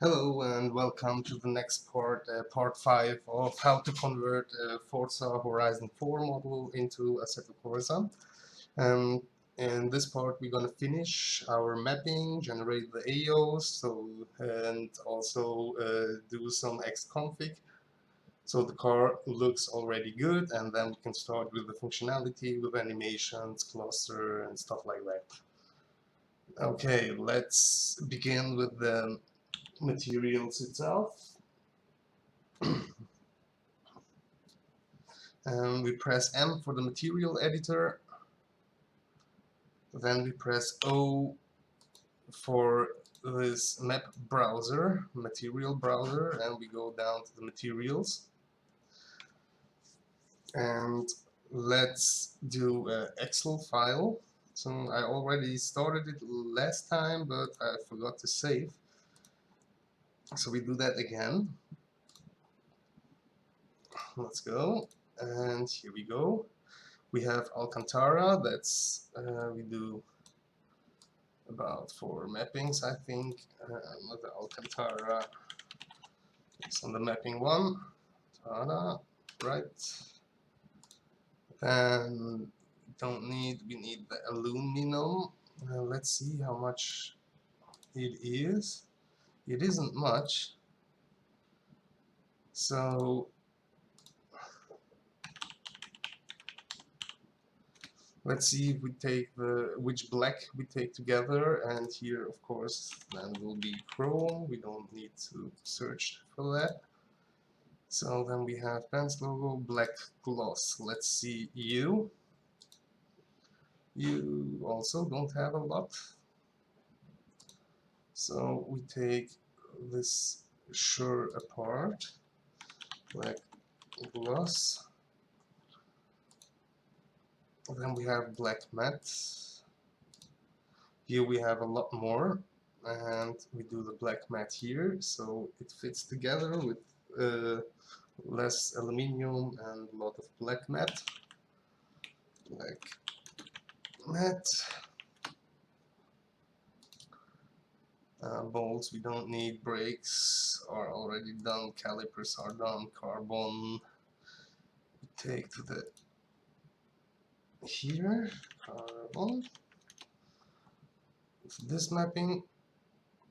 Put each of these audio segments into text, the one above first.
Hello and welcome to the next part, part 5 of how to convert a Forza Horizon 4 model into Assetto Corsa. And in this part we're going to finish our mapping, generate the AOs, and also do some xconfig. So the car looks already good, and then we can start with the functionality, with animations, cluster, and stuff like that. Okay, let's begin with the materials itself. We press M for the material editor, then we press O for this map browser, material browser, and we go down to the materials. And let's do an Excel file. So I already started it last time, but I forgot to save. So we do that again. Let's go, and here we go. We have Alcantara. That's we do about 4 mappings, I think. The Alcantara is on the mapping 1. Tada, right. Then we need the aluminum. Let's see how much it is. It isn't much. So let's see if we take which black we take together, and here of course then will be chrome. We don't need to search for that. So then we have Pants logo, black gloss. Let's see you. You also don't have a lot. So we take this shirt apart, black gloss. Then we have black matte. Here we have a lot more, and we do the black matte here, so it fits together with less aluminium and a lot of black matte. Black matte. Bolts we don't need, brakes are already done, calipers are done, carbon we take to the here, carbon. This mapping,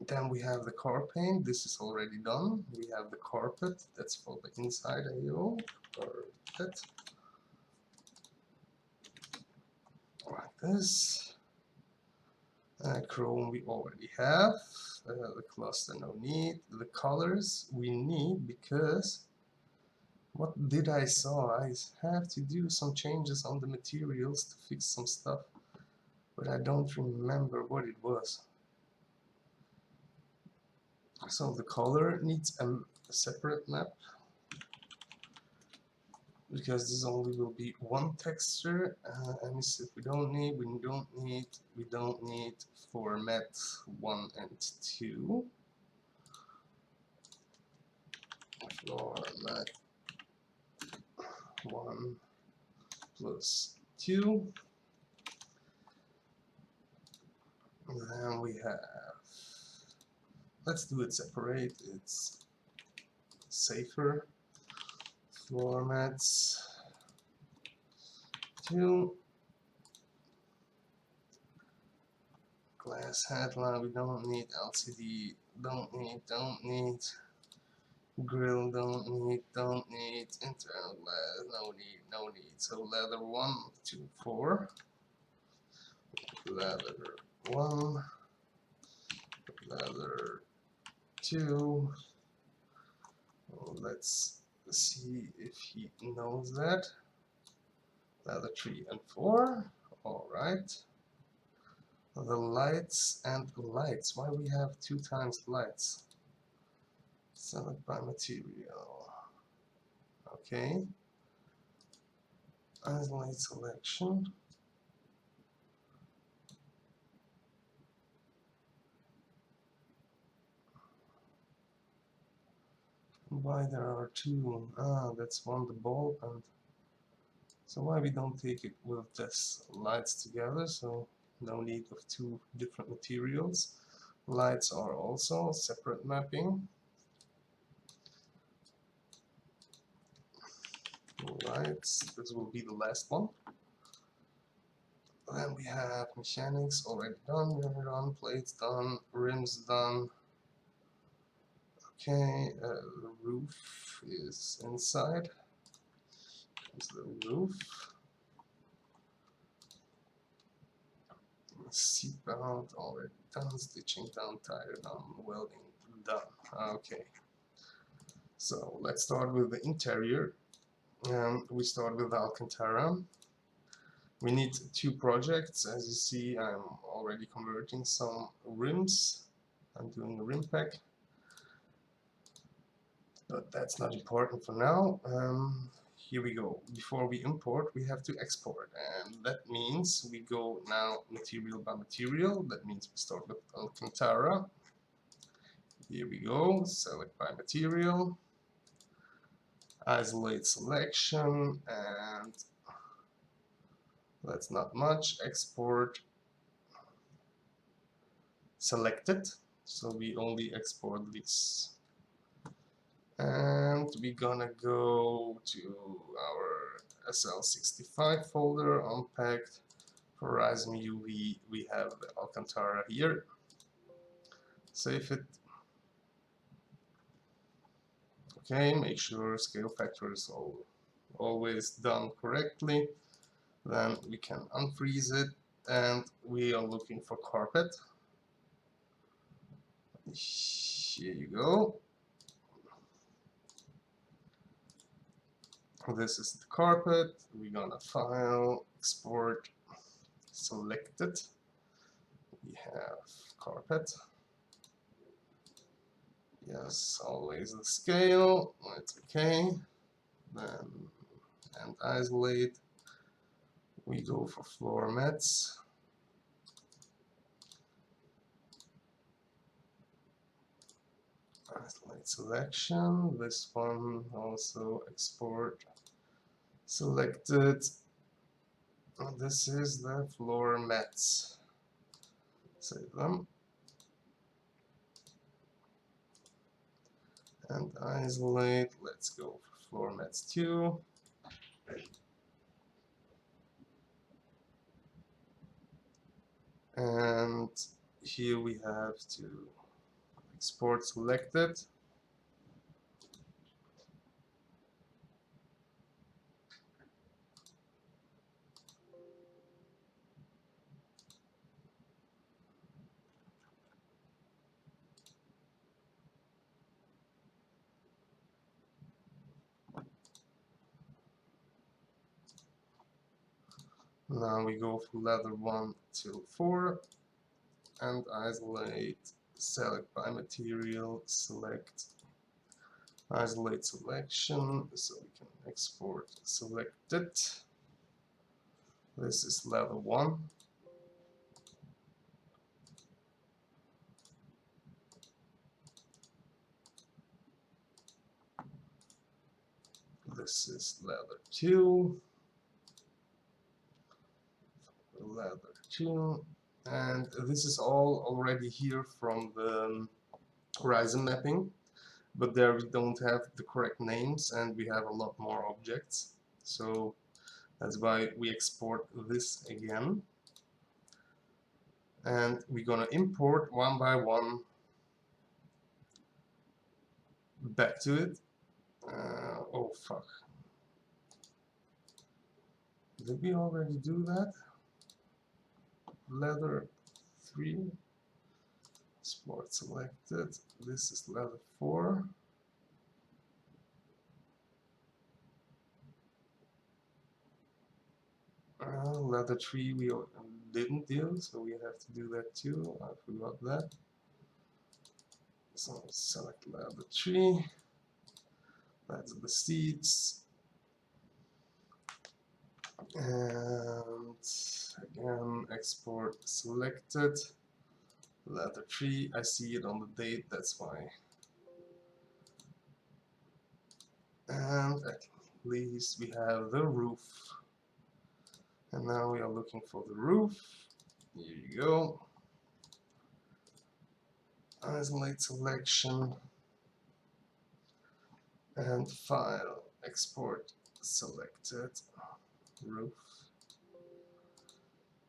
then we have the car paint, this is already done. We have the carpet, that's for the inside AO, carpet, like this. Chrome we already have, the cluster no need, the colors we need because what did I saw? I have to do some changes on the materials to fix some stuff, but I don't remember what it was. So the color needs a separate map because this only will be one texture. And we don't need format 1 and 2. Format 1 plus 2. And then we have, let's do it separate, it's safer. Formats 2. Glass headline we don't need, LCD don't need, grill don't need, internal glass no need. So leather 1, 2, 4. Leather 1, leather 2. Let's see if he knows that. Leather 3 and 4. Alright. The lights and lights. Why we have 2 times lights? Select by material. Okay. Isolate selection. Why there are 2? That's one the bulb, and so why we don't take it with this lights together? So no need of 2 different materials. Lights are also separate mapping. Lights, this will be the last one. Then we have mechanics already done, mirror done, plates done, rims done. Okay, the roof is inside. Here's the roof. Seatbelt already done, stitching done, tire done, welding done. Okay, so let's start with the interior. We start with Alcantara. We need 2 projects. As you see, I'm already converting some rims. I'm doing a rim pack, but that's not important for now. Here we go. Before we import, we have to export, and that means we go now material by material. That means we start with Alcantara. Here we go, select by material, isolate selection, and that's not much. Export selected, so we only export this. And we're gonna go to our SL65 folder, unpacked. For Horizon UV, we have the Alcantara here. Save it. Okay, make sure scale factor is always done correctly. Then we can unfreeze it, and we are looking for carpet. Here you go. This is the carpet. We're gonna file, export, select it. We have carpet. Yes, always the scale. It's okay. Then and isolate. We go for floor mats. Isolate selection. This one also export selected. This is the floor mats. Save them. And isolate. Let's go for floor mats 2. And here we have to export selected. Now we go from leather 1 till 4 and isolate, select by material, select, isolate selection, so we can export selected. This is leather 1. This is leather 2. Leather 2. And this is all already here from the Horizon mapping, but there we don't have the correct names and we have a lot more objects, so that's why we export this again, and we're gonna import one by one back to it. Oh fuck, did we already do that? Leather 3, sport selected, this is leather 4. Leather 3 we didn't do, so we have to do that too. I forgot that. So select leather 3. That's the seats. And again, export selected. Letter 3, I see it on the date, that's why. And at least we have the roof. And now we are looking for the roof. Here you go. isolate selection, and file, export selected, roof.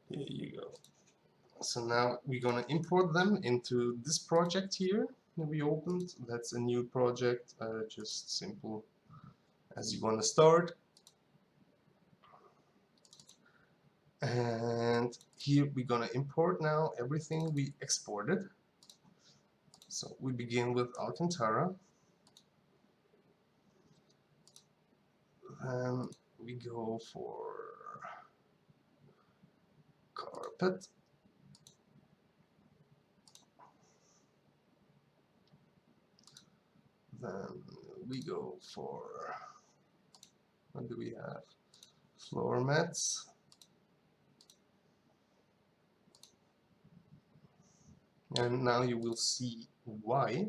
Here you go. So now we're gonna import them into this project here that we opened. That's a new project, just simple as you want to start. And here we're gonna import now everything we exported. So we begin with Alcantara. Then we go for carpet. Then we go for, what do we have? Floor mats. And now you will see why.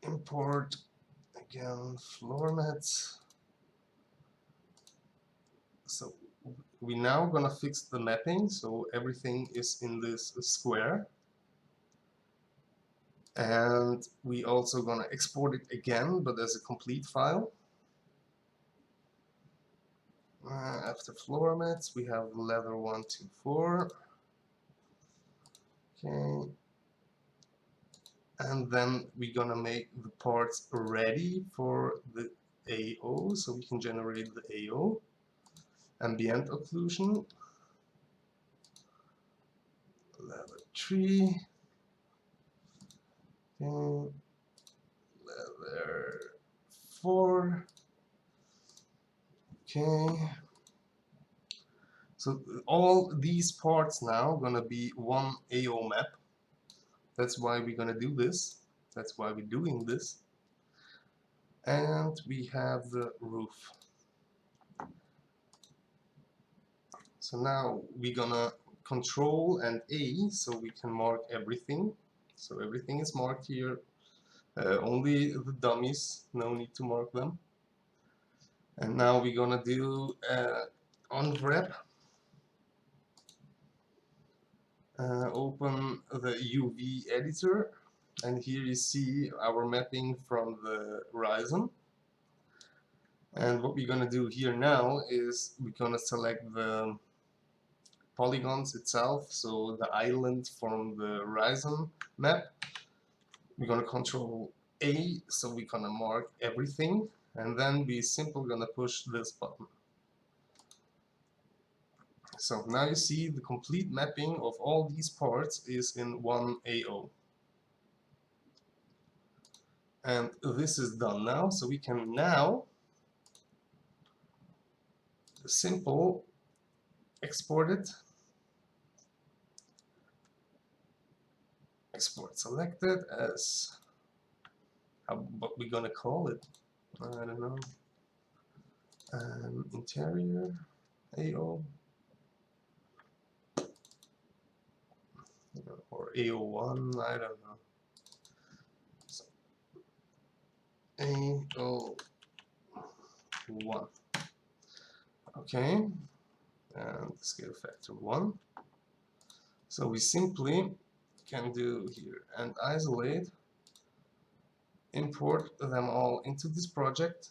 Import again floor mats. So we now gonna fix the mapping so everything is in this square. And we also gonna export it again, but as a complete file. After floor mats, we have leather 1, 2, 4. Okay. And then we're gonna make the parts ready for the AO, so we can generate the AO. Ambient occlusion. Leather 3. Okay. Leather 4. Okay. So all these parts now gonna be one AO map. That's why we're gonna do this. That's why we're doing this. And we have the roof. So now we're gonna Control and A so we can mark everything. So everything is marked here. Only the dummies, no need to mark them. And now we're gonna do unwrap. Open the UV editor, and here you see our mapping from the Horizon. And what we're gonna do here now is we're gonna select the polygons itself, so the island from the Horizon map. We're gonna Control A, so we're gonna mark everything, and then we simply gonna push this button. So now you see the complete mapping of all these parts is in one AO. And this is done now, so we can now simple export it. Export selected as, what we're gonna call it, I don't know, interior AO or AO1, I don't know. So, AO1. Okay, and scale factor 1. So we simply can do here and isolate, import them all into this project.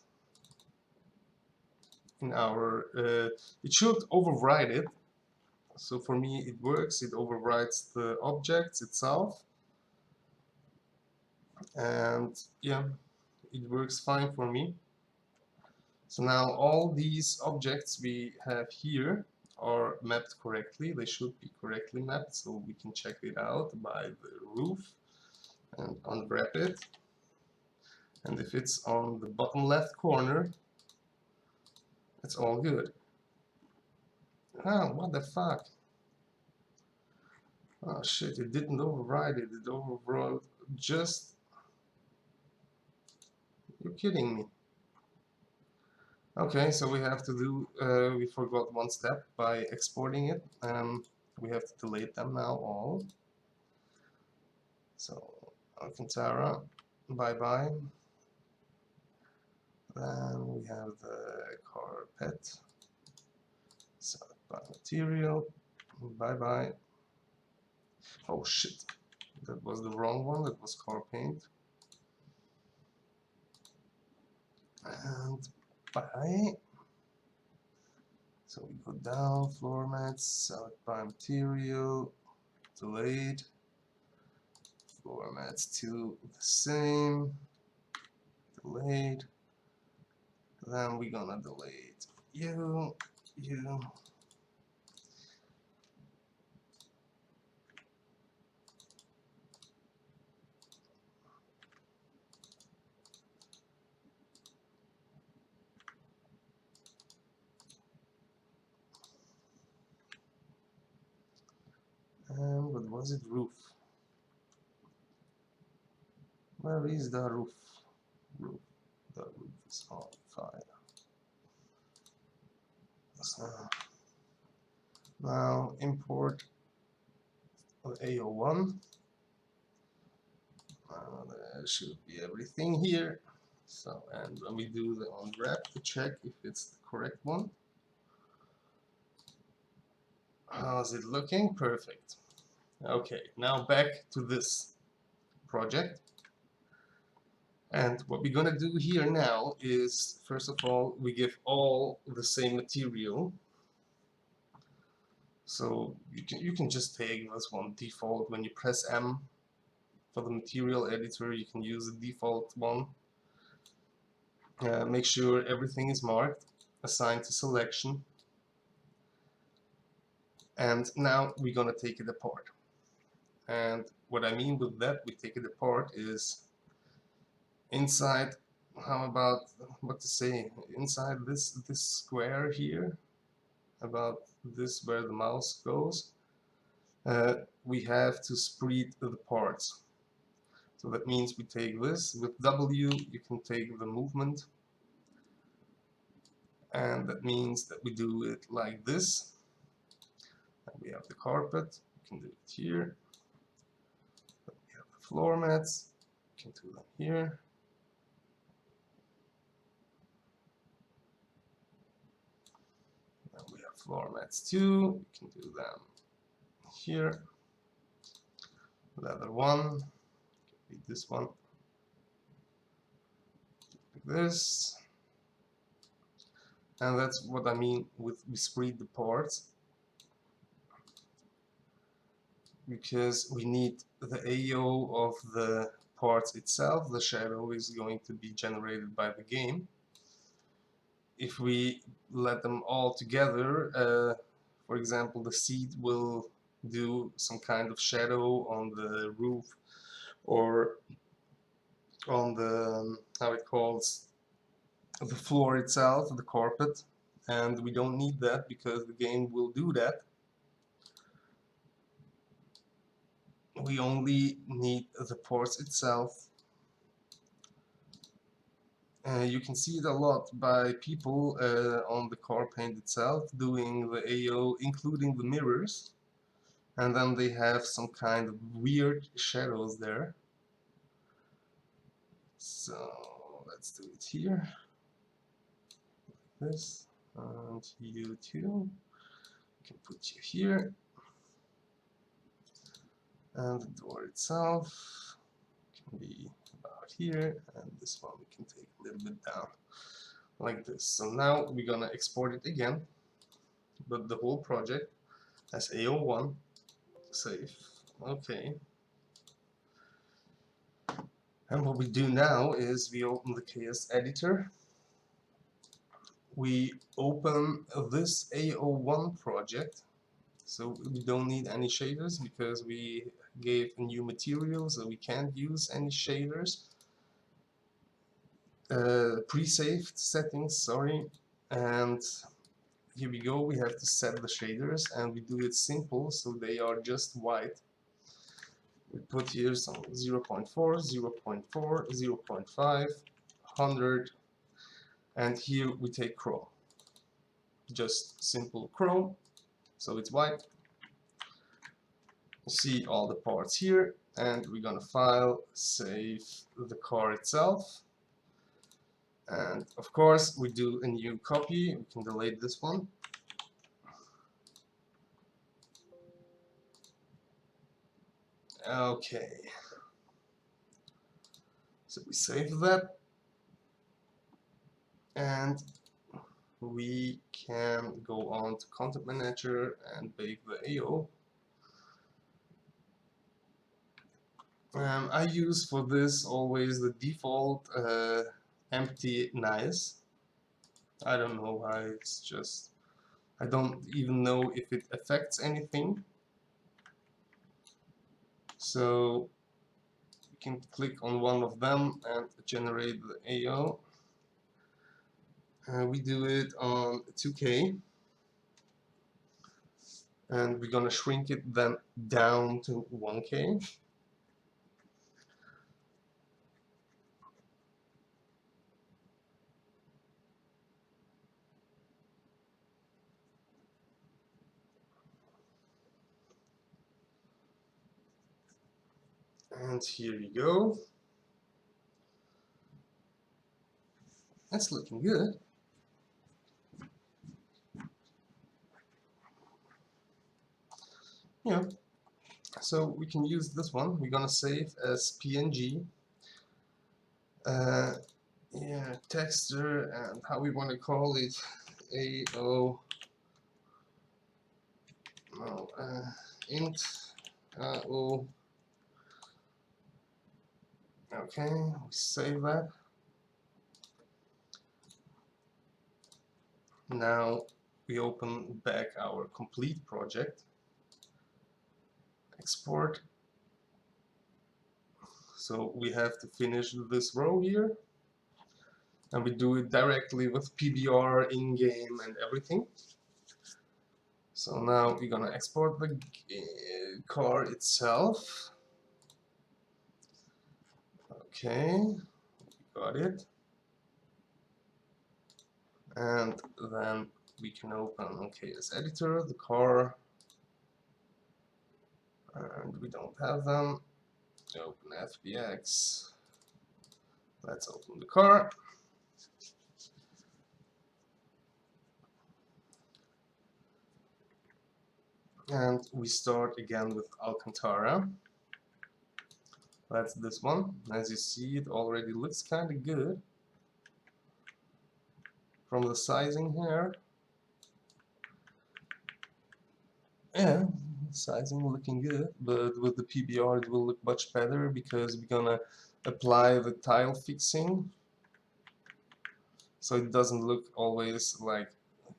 In our, it should override it. So for me it works, it overrides the objects itself. And yeah, it works fine for me. So now all these objects we have here are mapped correctly. They should be correctly mapped, so we can check it out by the roof and unwrap it. And if it's on the bottom left corner, it's all good. Ah, what the fuck? Oh shit, it didn't override it. It overrode just... You're kidding me. Okay, so we have to do, we forgot one step by exporting it. We have to delete them now all. So Alcantara, bye bye. Then we have the carpet. So material, bye bye. Oh shit, that was the wrong one, that was car paint. And by, so we go down, floor mats, sort by material, delayed, floor mats to the same, delayed, then we're gonna delete you, and what was it, roof. Where is the roof? Roof. The roof is on fire. So now import AO1. There should be everything here. So, and when we do the unwrap to check if it's the correct one. How's it looking? Perfect. Okay, now back to this project. And what we're gonna do here now is, first of all, we give all the same material. So you can just take this one default. When you press M for the material editor, you can use the default one. Make sure everything is marked, assigned to selection. And now we're gonna take it apart. And what I mean with that, we take it apart, is inside, how about, what to say, inside this square here, about this where the mouse goes, we have to spread the parts. So that means we take this, with W you can take the movement, and that means that we do it like this. And we have the carpet, we can do it here. We have the floor mats, we can do them here. And we have floor mats too, we can do them here. Leather one, be this one, like this. And that's what I mean with we spread the parts, because we need the AO of the parts itself. The shadow is going to be generated by the game. If we let them all together, for example, the seat will do some kind of shadow on the roof or on the, how it calls, the floor itself, the carpet, and we don't need that because the game will do that. We only need the parts itself. You can see it a lot by people on the car paint itself doing the AO, including the mirrors, and then they have some kind of weird shadows there. So let's do it here, like this, and you too. We can put you here, and the door itself can be about here, and this one we can take a little bit down, like this. So now we're gonna export it again, but the whole project as AO1, save, okay. And what we do now is we open the KS editor, we open this AO1 project, so we don't need any shaders because we gave a new material, so we can't use any shaders. Pre-saved settings, sorry, and here we go, we have to set the shaders, and we do it simple, so they are just white. We put here some 0.4, 0.4, 0.5, 100, and here we take chrome. Just simple chrome, so it's white. See all the parts here, and we're gonna file, save the car itself. And of course, we do a new copy. We can delete this one. Okay, so we save that, and we can go on to Content Manager and bake the AO. I use for this always the default empty nice. I don't know why, it's just, I don't even know if it affects anything. So we can click on one of them and generate the AO. We do it on 2K, and we're gonna shrink it then down to 1K. And here you go. That's looking good. Yeah. So we can use this one. We're gonna save as PNG. Yeah, texture, and how we want to call it, AO. No, int AO. Okay, we save that. Now we open back our complete project. Export. So we have to finish this row here, and we do it directly with PBR in-game and everything. So now we're gonna export the car itself. Okay, got it. And then we can open OKS editor, the car, and we don't have them. Open FBX. Let's open the car. And we start again with Alcantara. That's this one. As you see, it already looks kind of good from the sizing here. Yeah, sizing looking good, but with the PBR it will look much better because we're gonna apply the tile fixing, so it doesn't look always like,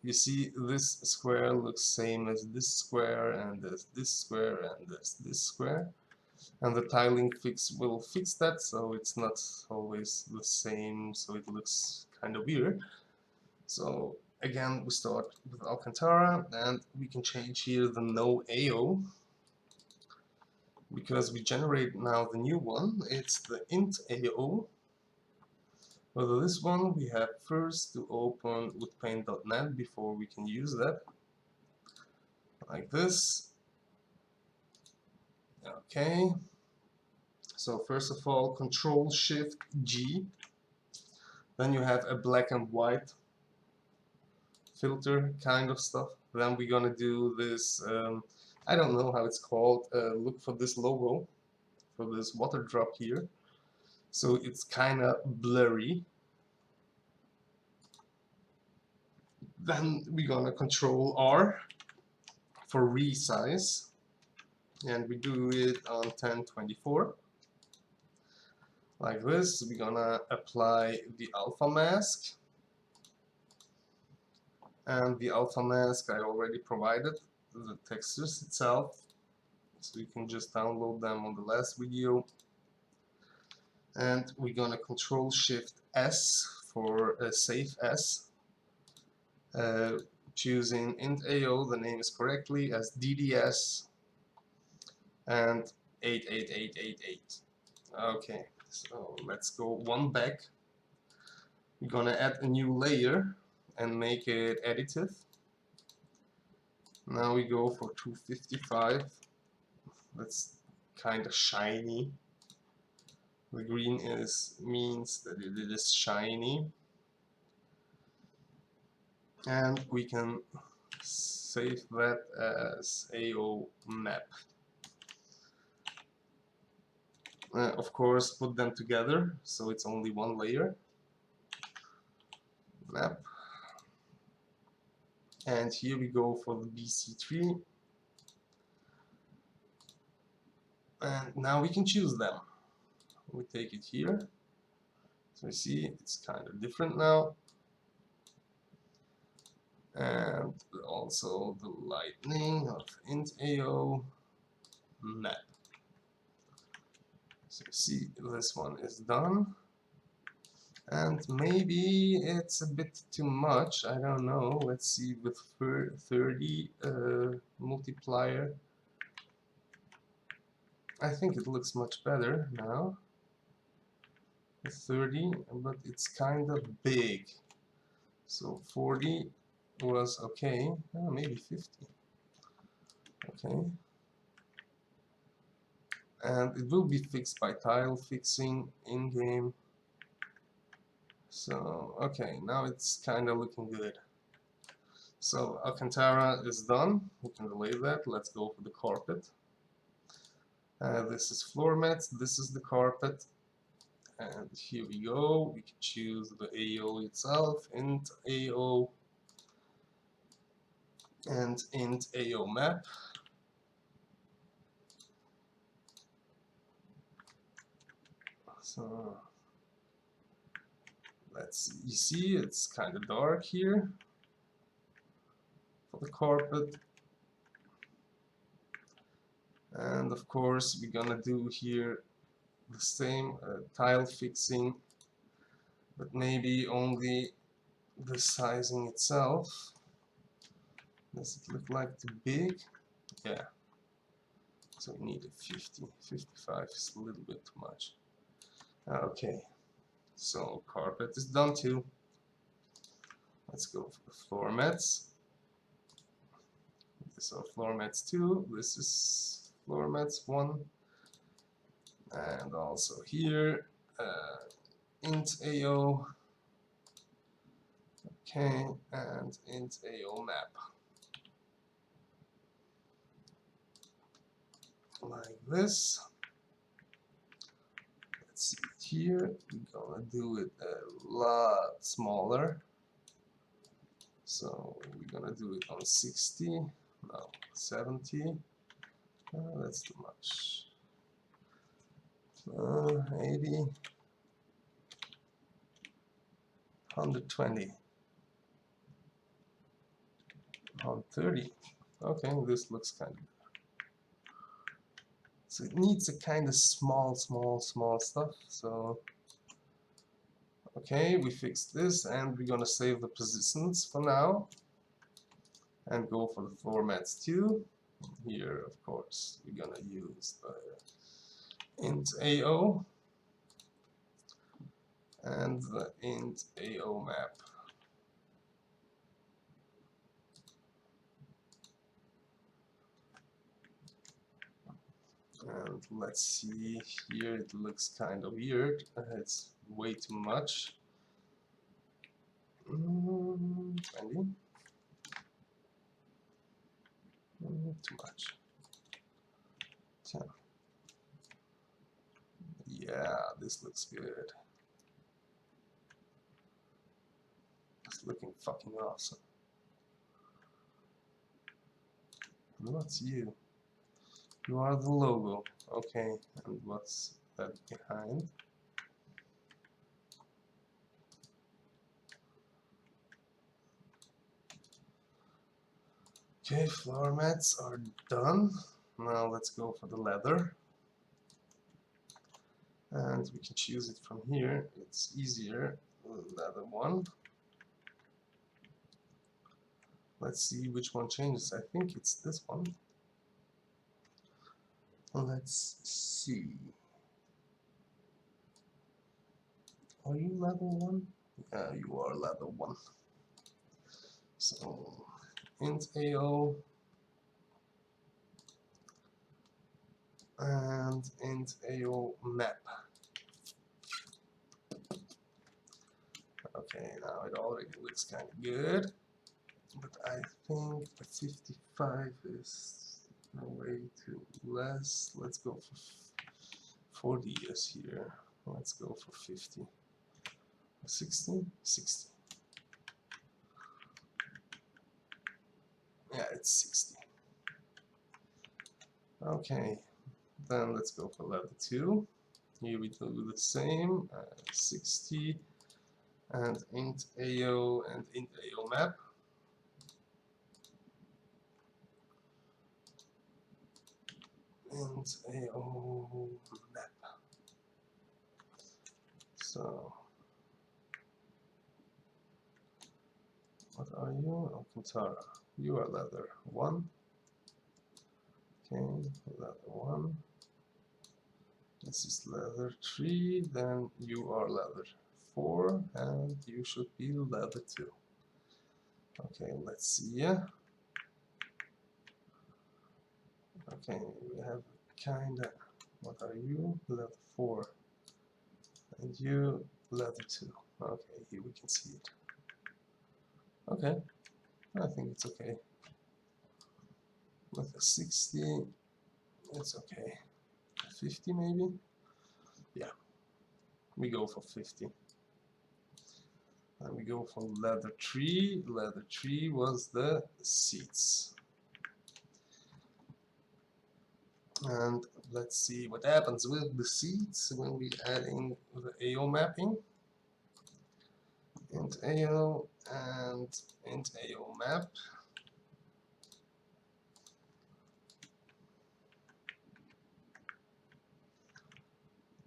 you see this square looks same as this square and this square and this square, and the tiling fix will fix that, so it's not always the same, so it looks kind of weird. So again, we start with Alcantara, and we can change here the no AO, because we generate now the new one. It's the int AO. For this one, we have first to open with paint.net before we can use that, like this. Okay. So first of all, Control Shift G. Then you have a black and white filter kind of stuff. Then we're gonna do this, I don't know how it's called, look for this logo, for this water drop here. So it's kind of blurry. Then we're gonna Control R for resize, and we do it on 1024. Like this. We're gonna apply the alpha mask. And the alpha mask I already provided the textures itself, so you can just download them on the last video. And we're gonna Control Shift S for save S, choosing int AO, the name is correctly, as DDS and 88888. Okay, so let's go one back. We're gonna add a new layer and make it additive. Now we go for 255. That's kind of shiny. The green means that it is shiny. And we can save that as AO map. Of course, put them together so it's only one layer. Map. And here we go for the BC3. And now we can choose them. We take it here. So you see it's kind of different now. And also the lightning of int AO map. So you see this one is done. And maybe it's a bit too much, I don't know. Let's see, with 30 multiplier. I think it looks much better now. 30, but it's kind of big. So 40 was okay. Maybe 50. Okay. And it will be fixed by tile fixing in game. So, okay, now it's kind of looking good. So, Alcantara is done. We can delay that. Let's go for the carpet. This is floor mats, this is the carpet. And here we go. We can choose the AO itself, int AO, and int AO map. So, let's see. You see, it's kind of dark here for the carpet. And of course, we're gonna do here the same tile fixing, but maybe only the sizing itself. Does it look like too big? Yeah. So we need a 50. 55 is a little bit too much. Okay. So carpet is done too. Let's go for the floor mats. These are floor mats 2. This is floor mats 1. And also here, int AO. Okay, and int AO map. Like this. Let's see it here. We're gonna do it a lot smaller. So we're gonna do it on 60, no, 70. That's too much. 80, 120, 130. Okay, this looks kind of good. So it needs a kind of small stuff. So okay, we fixed this, and we're gonna save the positions for now, and go for the floor mats too. Here, of course, we're gonna use the int AO and the int AO map. And let's see here, it looks kind of weird. It's way too much. 20. Too much. 10. Yeah, this looks good. It's looking fucking awesome. What's you? You are the logo. Okay, and what's that behind? Okay, floor mats are done. Now let's go for the leather. And we can choose it from here. It's easier, the leather one. Let's see which one changes. I think it's this one. Let's see. Are you level 1? Yeah, you are level 1. So, int AO and int AO map. Okay, now it already looks kind of good, but I think the 55 is way too less. Let's go for 40 is here. Let's go for 50. 60? 60. Yeah, it's 60. Okay, then let's go for level 2. Here we do the same, 60, and int AO and int AO map. Int AO map. So, what are you? Alcantara. You are leather 1. Okay, leather 1. This is leather 3, then you are leather 4, and you should be leather 2. Okay, let's see. Okay, we have kinda. What are you? Leather 4. And you leather 2. Okay, here we can see it. Okay, I think it's okay. With a 60, it's okay. 50 maybe? Yeah, we go for 50. And we go for leather 3. Leather 3 was the seats. And let's see what happens with the seats when we add in the AO mapping. Int AO and int AO map.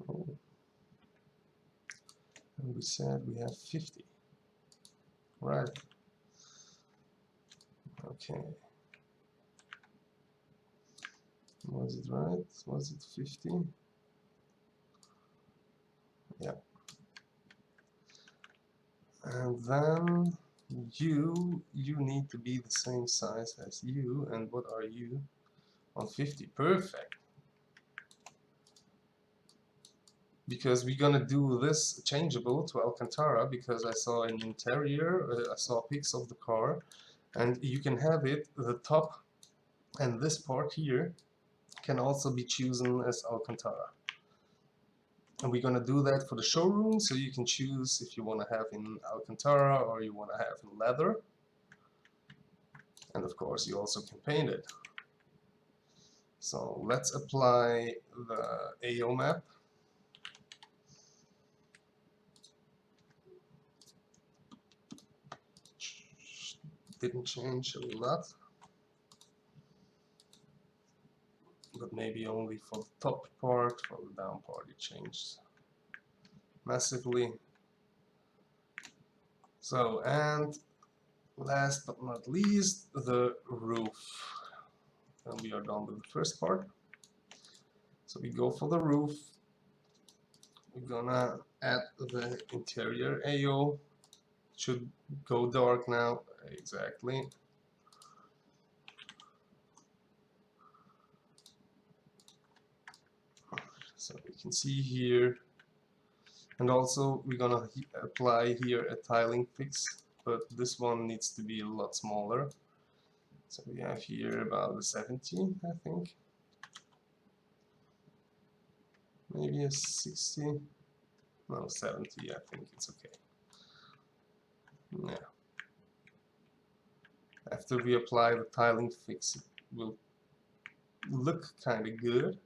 Oh. And we said we have 50. Right. Okay. Was it right? Was it 50? Yeah. And then you need to be the same size as you. And what are you? On 50. Perfect. Because we're gonna do this changeable to Alcantara, because I saw an interior, I saw pics of the car, and you can have it, the top and this part here can also be chosen as Alcantara. And we're gonna do that for the showroom, so you can choose if you want to have in Alcantara or you want to have in leather. And of course you also can paint it. So let's apply the AO map. Didn't change a lot, but maybe only for the top part. For the down part it changed massively. So, and last but not least, the roof. And we are done with the first part. So we go for the roof. We're gonna add the interior AO. Should go dark now. Exactly. So we can see here. And also we're gonna apply here a tiling fix, but this one needs to be a lot smaller. So we have here about 17, I think. Maybe a 60. No, 70, I think it's okay. Yeah. After we apply the tiling fix, it will look kind of good.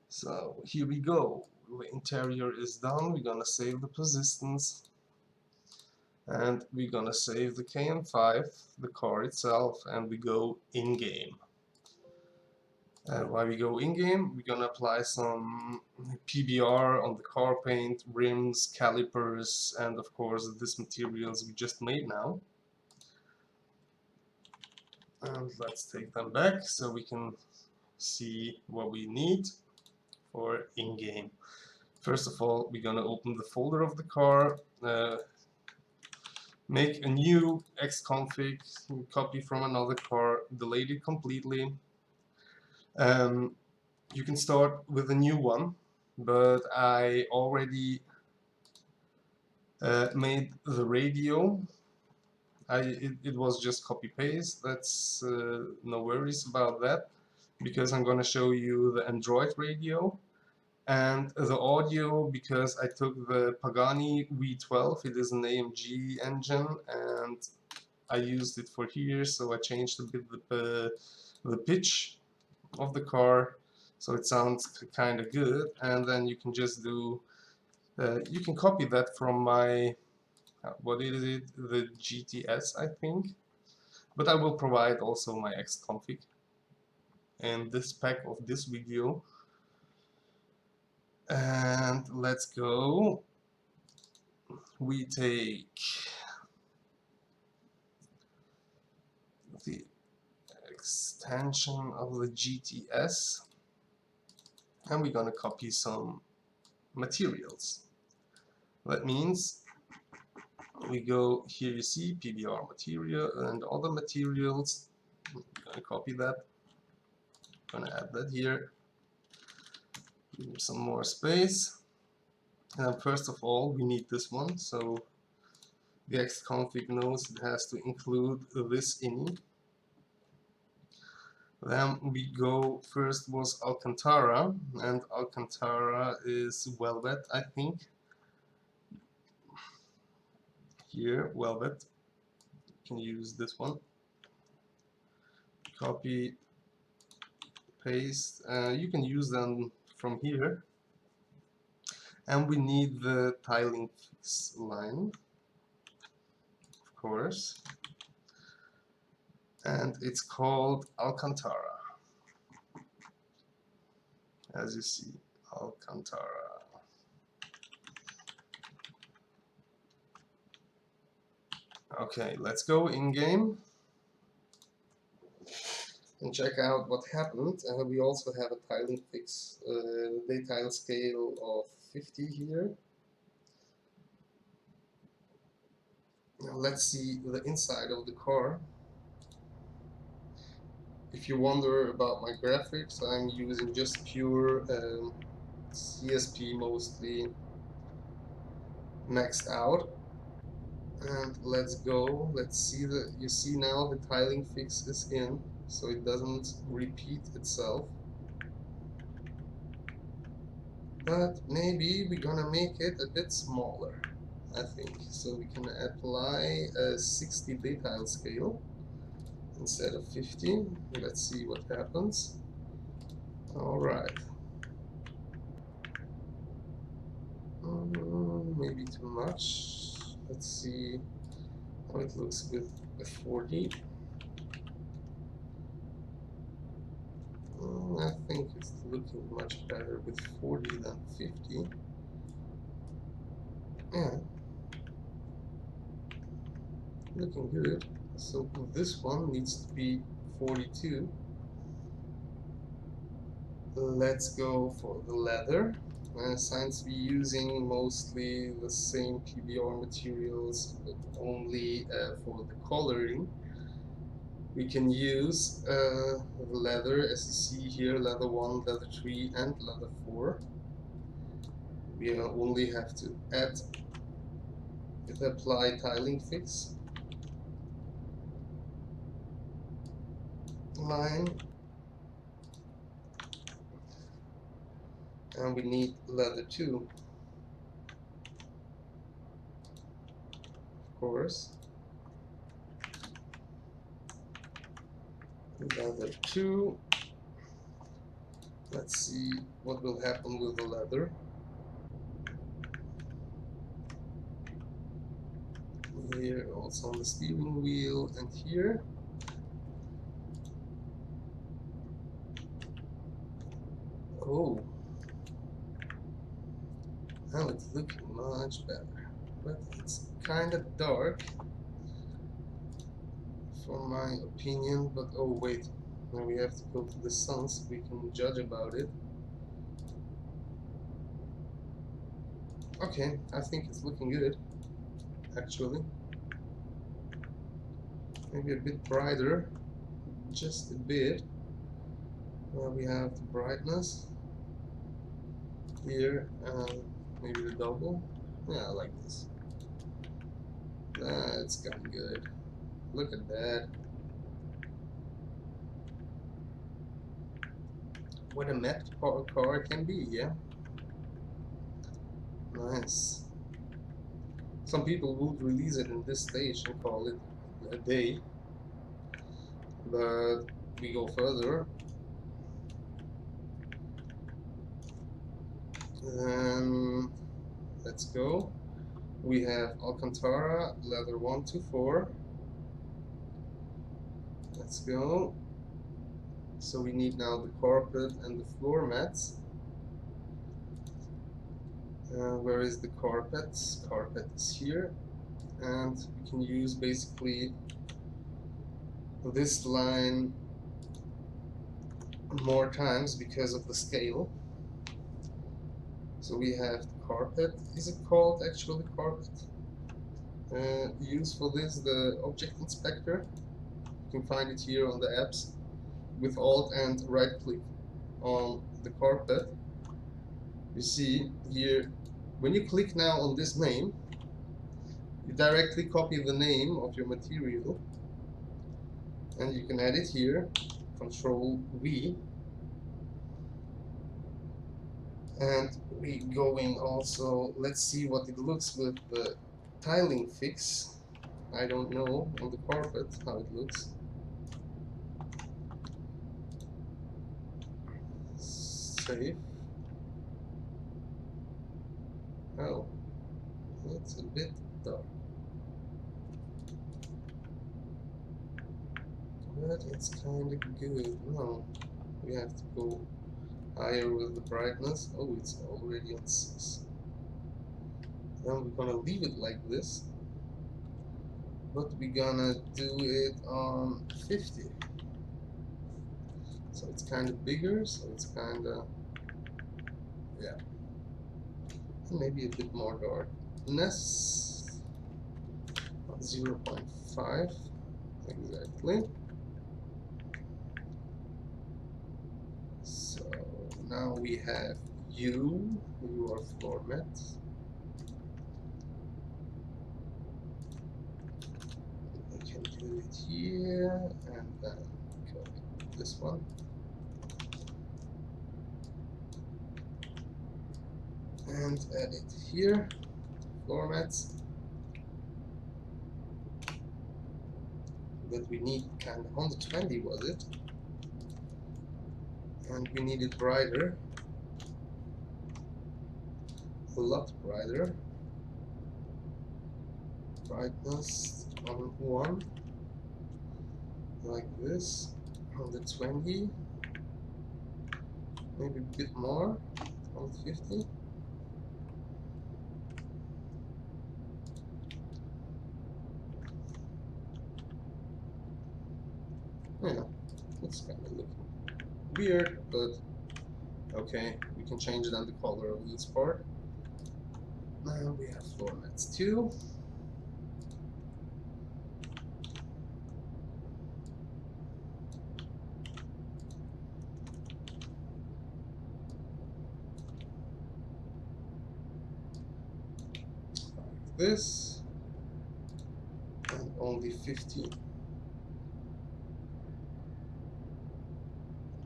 So here we go. The interior is done. We're gonna save the persistence, and we're gonna save the KM5, the car itself, and we go in-game. And while we go in-game, we're gonna apply some PBR on the car paint, rims, calipers, and of course this materials we just made now. And let's take them back so we can see what we need for in-game. First of all, we're gonna open the folder of the car, make a new xconfig, copy from another car, delete it completely. You can start with a new one, but I already made the radio. It was just copy paste. That's no worries about that, because I'm gonna show you the Android radio. And the audio, because I took the Pagani V12, it is an AMG engine, and I used it for here, so I changed a bit the pitch of the car, so it sounds kind of good. And then you can just do, you can copy that from my, what is it, the GTS, I think. But I will provide also my Xconfig and this pack of this video. And let's go. We take the extension of the GTS and we're gonna copy some materials. That means we go here, you see PBR material and other materials. I'm gonna copy that, gonna add that here, give some more space. And first of all, we need this one, so the Xconfig knows it has to include this ini. Then we go, first was Alcantara, and Alcantara is velvet, I think. Here, velvet. You can use this one. Copy, paste. You can use them from here. And we need the tiling fix line, of course. And it's called Alcantara. As you see, Alcantara. Okay, let's go in-game and check out what happened. We also have a tiling fix, day tile scale of 50 here. Now let's see the inside of the car. If you wonder about my graphics, I'm using just pure CSP, mostly maxed out. And let's go. Let's see you see now the tiling fix is in, so it doesn't repeat itself. But maybe we're gonna make it a bit smaller, I think. So we can apply a 60 detail scale instead of 50. Let's see what happens. Alright. Maybe too much. Let's see how it looks with 40. I think it's looking much better with 40 than 50. Yeah, looking good. So this one needs to be 42. Let's go for the leather. Since we're using mostly the same PBR materials, but only for the coloring, we can use the leather, as you see here, leather 1, leather 3, and leather 4. We only have to add the apply tiling fix line, and we need leather 2, of course. Leather 2. Let's see what will happen with the leather. Here, also on the steering wheel, and here. Oh, now it's looking much better, but it's kind of dark for my opinion. But oh wait, now we have to go to the sun so we can judge about it. Okay, I think it's looking good, actually. Maybe a bit brighter, just a bit. We have the brightness here, maybe the double. Yeah, I like this. That's kind of good. Look at that. What a matte car can be, yeah? Nice. Some people would release it in this stage and call it a day, but we go further. Let's go. We have Alcantara, leather 1 to 4. Let's go. So we need now the carpet and the floor mats. Where is the carpet? Carpet is here. And we can use basically this line more times because of the scale. So we have the carpet. Is it called actually carpet? Use for this the object inspector. You can find it here on the apps with Alt and right click on the carpet. You see here, when you click now on this name, you directly copy the name of your material and you can add it here, Control V, and we going also, let's see what it looks with the tiling fix. I don't know on the carpet how it looks. Save. Oh, it's a bit dark, but it's kind of good. No, we have to go higher with the brightness. Oh, it's already on 6. Then we're gonna leave it like this, but we're gonna do it on 50. So it's kind of bigger, so it's kind of, yeah, maybe a bit more darkness. 0.5 exactly. So now we have your floor mat. We can do it here and then copy this one. And add it here, floor mats. But we need kind of 120 was it? And we need it brighter. A lot brighter. Brightness on 1. Like this. 120. Maybe a bit more. 150. Yeah, it's kind of looking weird, but okay, we can change then the color of this part. Now we have floor mats too. Like this. And only 15.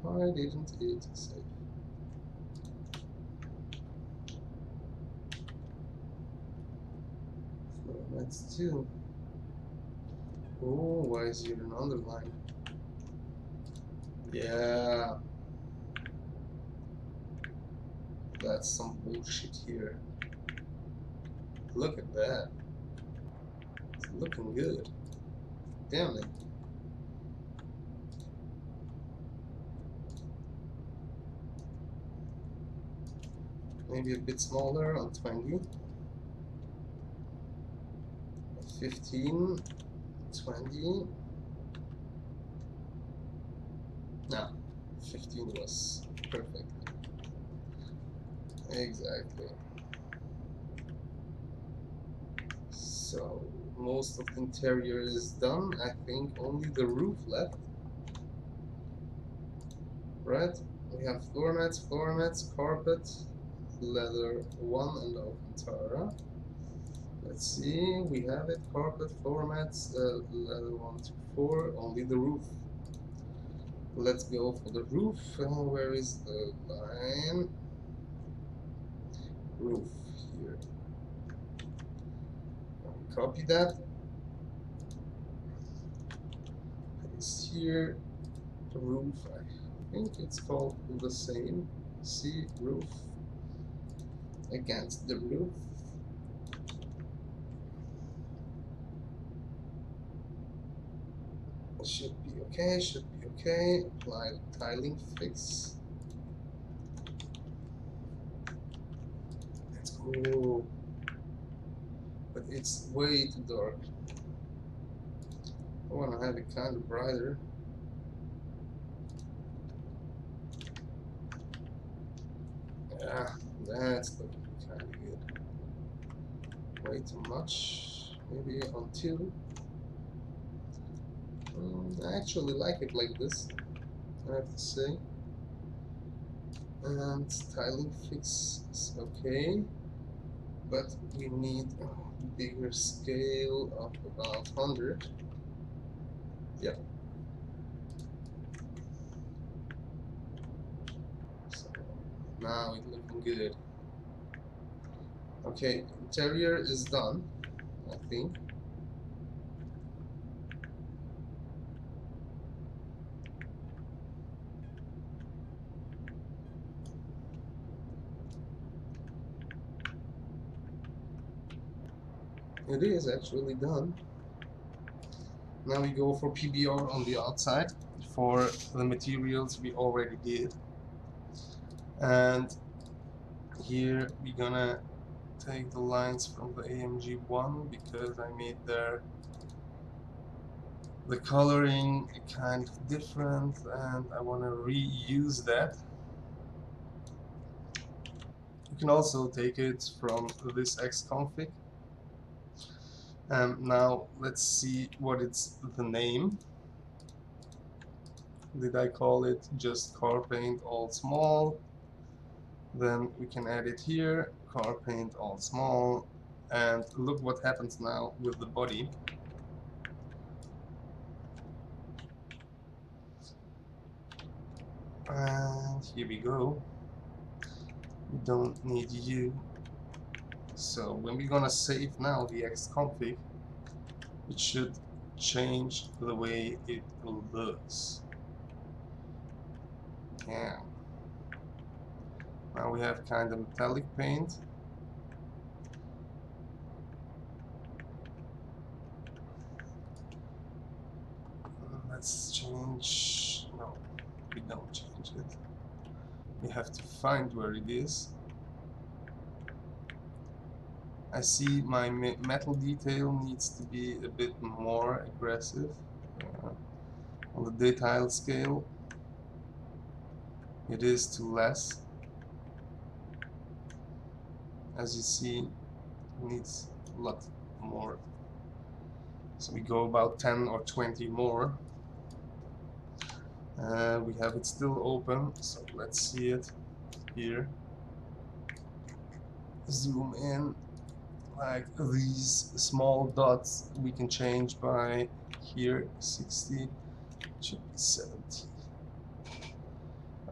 Why didn't it save? Floor mats too. Oh, why is here an underline? Yeah, that's some bullshit here. Look at that. It's looking good. Damn it. Maybe a bit smaller on 20. 15. 20. No, 15 was perfect. Exactly. So most of the interior is done. I think only the roof left. Right? We have floor mats, carpet, leather 1 and Alcantara. Let's see, we have it, carpet, floor mats, leather 1 to 4, only the roof. Let's go for the roof. Where is the line? roof here. Copy that, paste here, roof, I think it's called the same. See, roof against the roof. Should be okay, should be okay. Apply the tiling fix. Let's go. But it's way too dark. I want to have it kind of brighter. Yeah, that's looking kind of good. Way too much. Maybe on 2. I actually like it like this, I have to say. And tiling fix is okay, but we need a bigger scale of about 100. Yep. So now it's looking good. Okay, interior is done, I think. It is actually done. Now we go for PBR on the outside for the materials we already did. And here we're gonna take the lines from the AMG 1 because I made the coloring kind of different and I want to reuse that. You can also take it from this Xconfig. Now let's see what it's the name. Did I call it just car paint all small? Then we can add it here, car paint all small, and look what happens now with the body. And here we go. We don't need you. So when we're gonna save now the Xconfig, it should change the way it looks. Yeah. Now we have kind of metallic paint. Let's change. No, we don't change it. We have to find where it is. I see my metal detail needs to be a bit more aggressive. On the detail scale, it is too less. As you see, it needs a lot more. So we go about 10 or 20 more. We have it still open, so let's see it here. Zoom in. Like these small dots we can change by here 60, should be 70.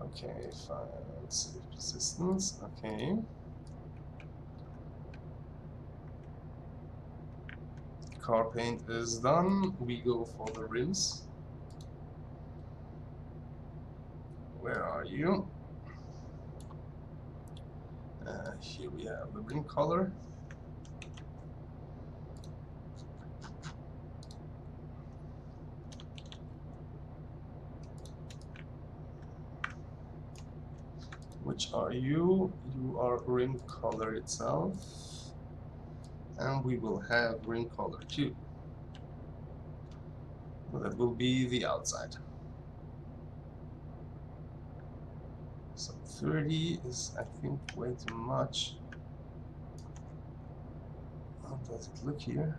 Okay, fine. Save resistance. Okay. Car paint is done. We go for the rims. Where are you? Here we have the rim color. Which are you? You are rim color itself. And we will have rim color too. That will be the outside. So 30 is, I think, way too much. How does it look here?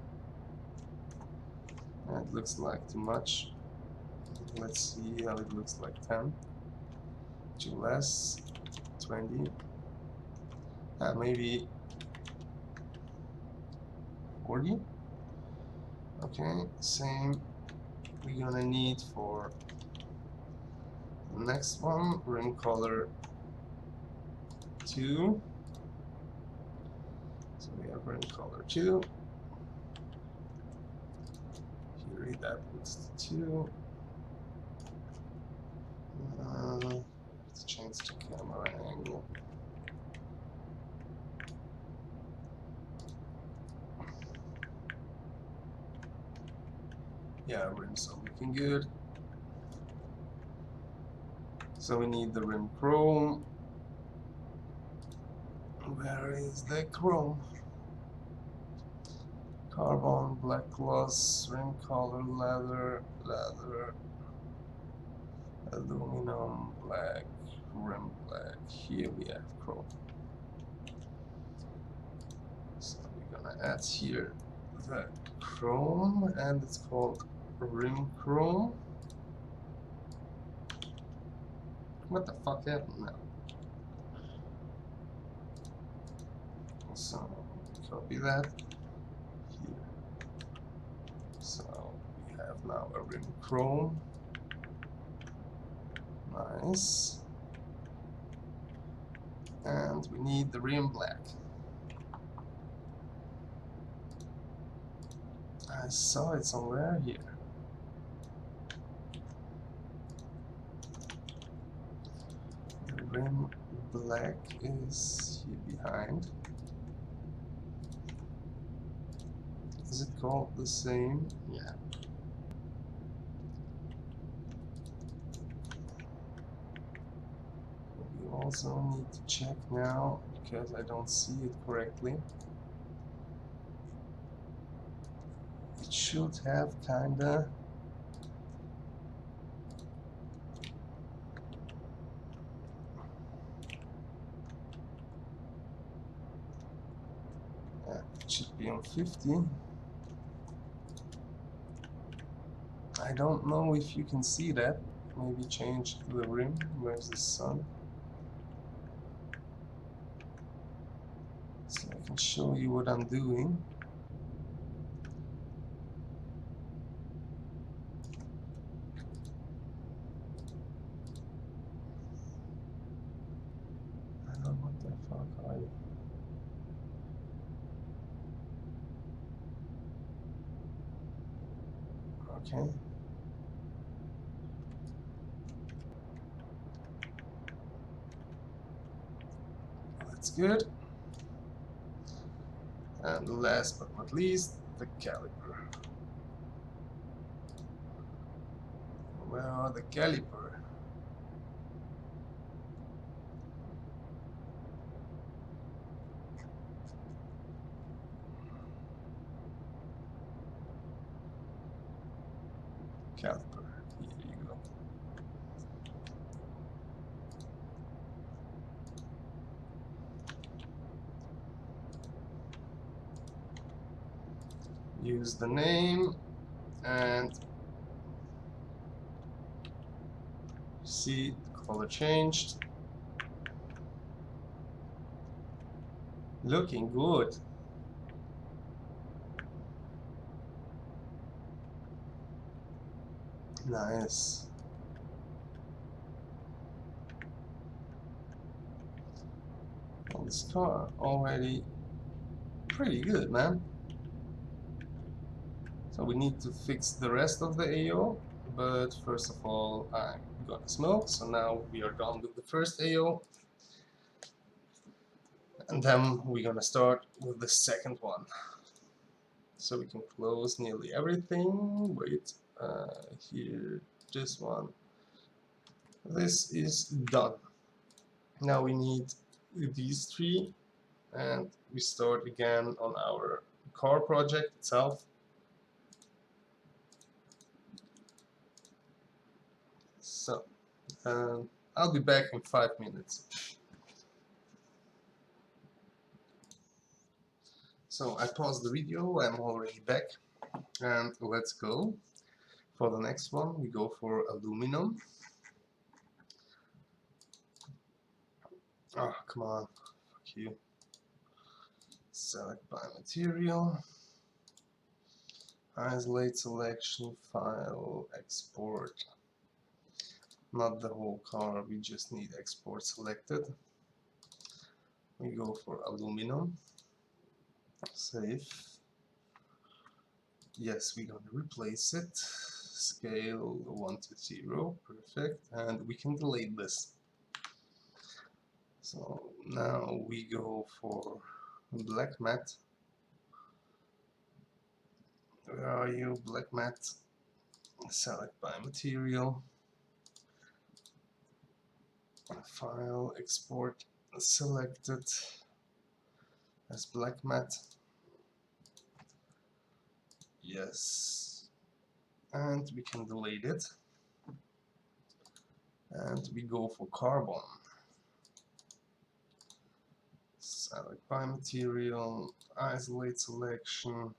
It looks like too much. Let's see how it looks like. 10. Too less. 20. Maybe 40. Okay, same we're gonna need for the next one. Rim color 2. So we have rim color 2. Here that was 2. Let's change the camera angle. Yeah, rims are looking good. So we need the rim chrome. Where is the chrome? Carbon, black gloss, rim color, leather, aluminum, black, rim black. Here we have chrome. So we're gonna add here the chrome, and it's called rim chrome. What the fuck happened now? So copy that here. So we have now a rim chrome. Nice. And we need the rim black. I saw it somewhere here. The rim black is here behind. Is it called the same? Yeah. We also need to check now because I don't see it correctly. It should have kinda it should be on 50. I don't know if you can see that. Maybe change the rim. Where's the sun? So I can show you what I'm doing. What the fuck are you? Okay. That's good. And last but not least, the caliper. Where are the caliper? Caliper. Here you go. Use the name and see color changed. Looking good. Nice. Well, this car already pretty good, man. So we need to fix the rest of the AO, but first of all I'm gonna smoke. So now we are done with the first AO, and then we're gonna start with the second one. So we can close nearly everything. Wait, here, this one. This is done. Now we need these three, and we start again on our car project itself. So I'll be back in 5 minutes. So I paused the video, I'm already back, and let's go. For the next one we go for aluminum. Oh, come on, fuck you. Select by material, isolate selection, file, export. Not the whole car, we just need export selected. We go for aluminum. Save. Yes, we're gonna replace it. Scale 1 to 0. Perfect. And we can delete this. So now we go for black matte. Where are you? Black matte. Select by material. File, export, selected as black matte. Yes. And we can delete it. And we go for carbon. Select by material, isolate selection,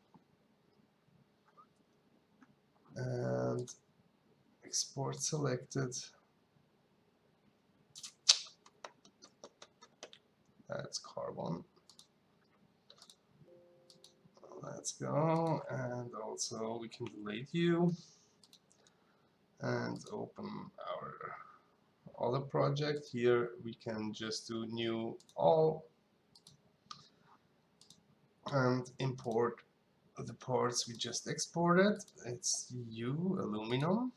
and export selected. That's carbon. Let's go, and also we can delete you and open our other project. Here we can just do new all and import the parts we just exported. It's U, aluminum.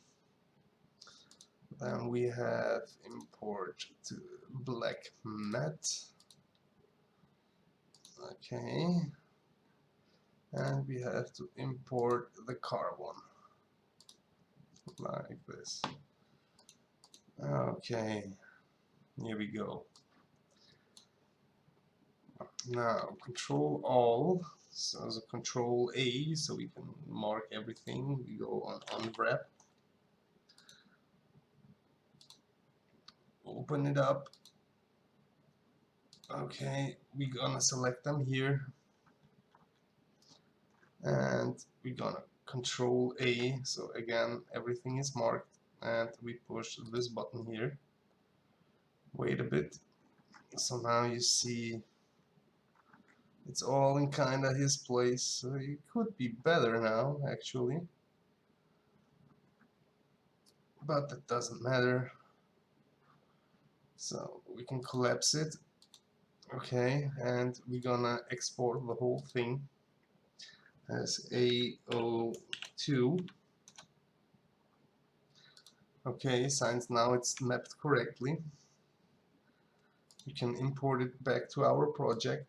Then we have import to black matte. Okay. And we have to import the carbon like this. Okay, here we go. Now control all, so as a control A, so we can mark everything. We go on unwrap, open it up. Okay, we're gonna select them here, and we're gonna control A, so again everything is marked, and we push this button here. Wait a bit, so now you see it's all in kinda his place, so it could be better now actually, but that doesn't matter. So we can collapse it. Okay, and we're gonna export the whole thing as AO2. Okay, since now it's mapped correctly, we can import it back to our project,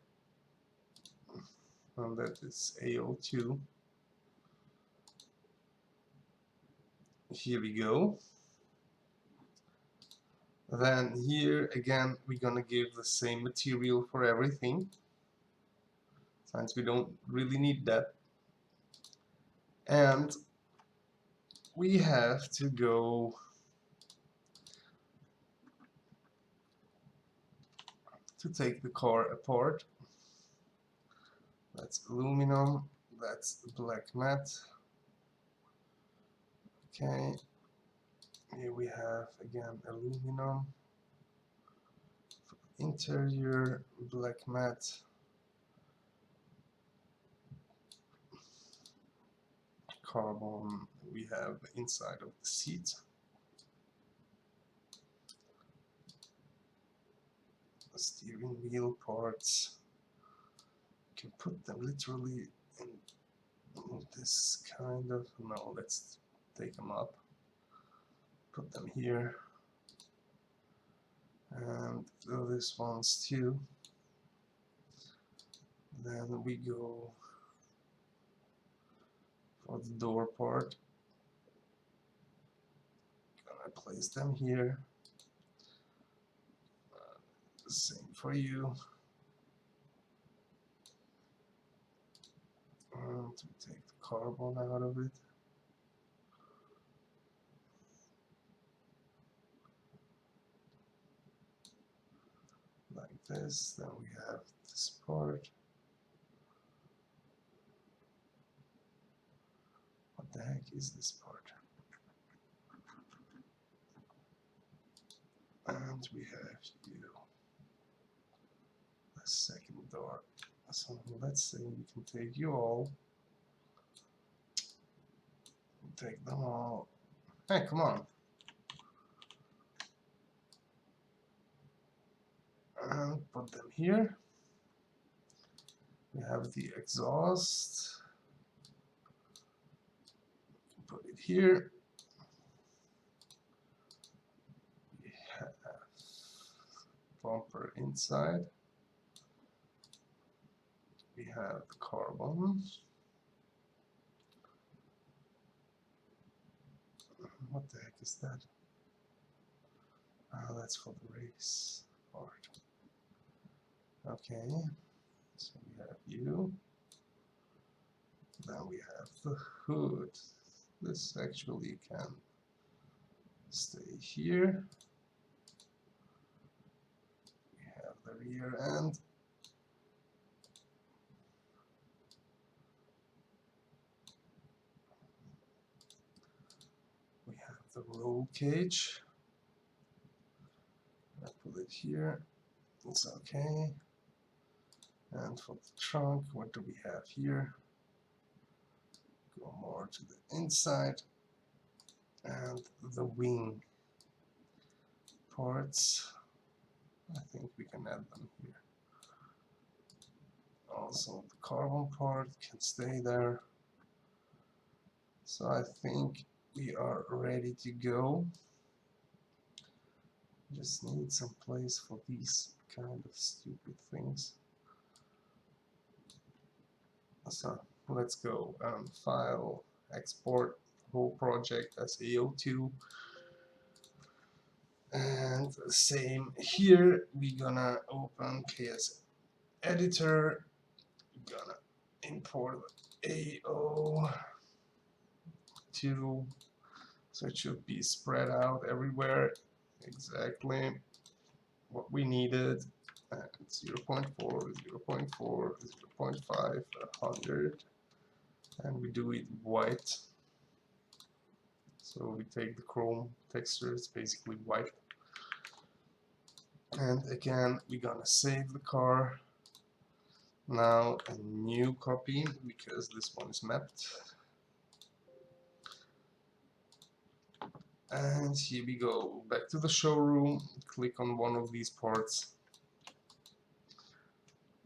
and that is AO2. Here we go. Then here again we're gonna give the same material for everything, since we don't really need that. And we have to go to take the car apart. That's aluminum, that's black matte. Okay, here we have again aluminum, interior, black matte, carbon, we have inside of the seat, the steering wheel parts. You can put them literally in this kind of, no, let's take them up, put them here, and this ones too. Then we go for the door part. Gonna place them here. Same for you. And we take the carbon out of it. Like this. Then we have this part. What the heck is this part? And we have you. The second door. So let's say we can take you all. Take them all. Hey, come on. And put them here. We have the exhaust. Put it here. We have bumper inside. We have the carbon. What the heck is that? Ah, that's for the race part. Okay, so we have you. Then we have the hood. This actually can stay here. We have the rear end. We have the roll cage. I put it here. It's okay. And for the trunk, what do we have here? Go more to the inside. And the wing parts, I think we can add them here. Also, the carbon part can stay there. So I think we are ready to go. Just need some place for these kind of stupid things. So let's go. File, export whole project as AO2. And same here, we're gonna open KS editor, gonna import AO2, so it should be spread out everywhere, exactly what we needed. 0.4, 0.4, 0.5, 100, and we do it white. So we take the chrome texture, it's basically white. And again, we're gonna save the car. Now a new copy, because this one is mapped. And here we go, back to the showroom, click on one of these parts.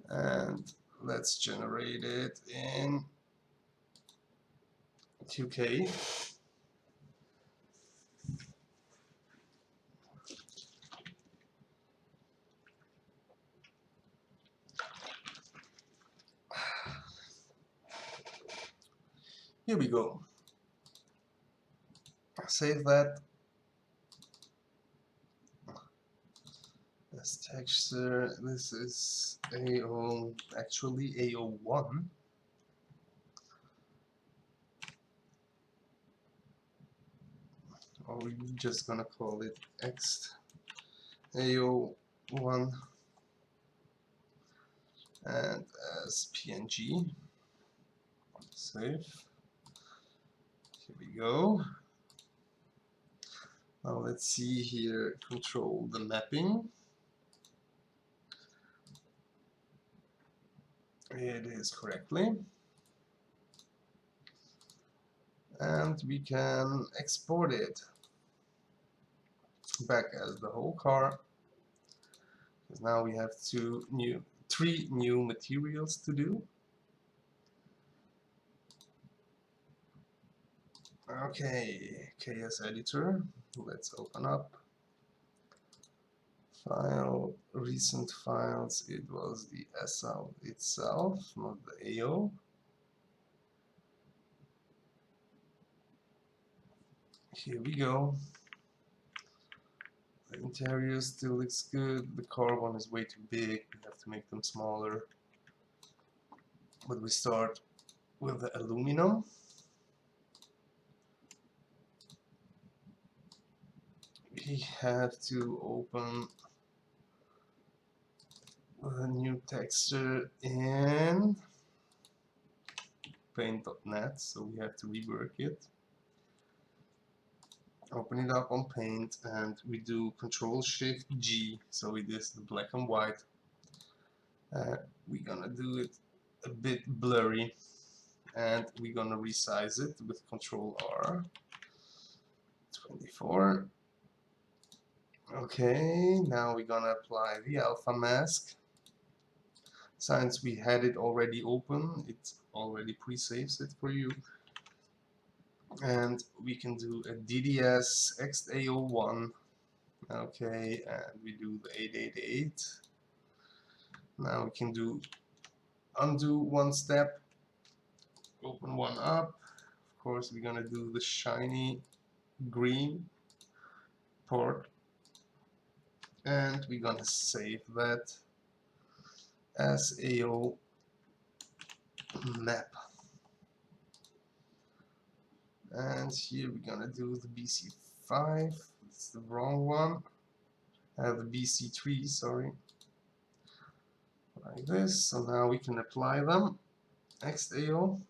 And let's generate it in 2K. Here we go. Save that. This texture, this is AO, actually AO1. Or we're just gonna call it X AO1 and as PNG. Save. Here we go. Now let's see here, control the mapping. It is correctly. And we can export it back as the whole car. Because now we have three new materials to do. Okay, KS editor. Let's open up. File, recent files. It was the SL itself, not the AO. Here we go. The interior still looks good. The carbon is way too big. We have to make them smaller. But we start with the aluminum. We have to open a new texture in paint.net, so we have to rework it. Open it up on paint and we do Control-Shift-G, so it is the black and white. We're gonna do it a bit blurry and we're gonna resize it with Control-R. 24. Okay, now we're gonna apply the alpha mask. Since we had it already open, it already pre-saves it for you. And we can do a DDS XAO1. Okay, and we do the 888. Now we can do undo one step, open one up. Of course, we're gonna do the shiny green port, and we're gonna save that as AO map. And here we're gonna do the BC5. It's the wrong one. The BC3, sorry. Like this. So now we can apply them. XAO.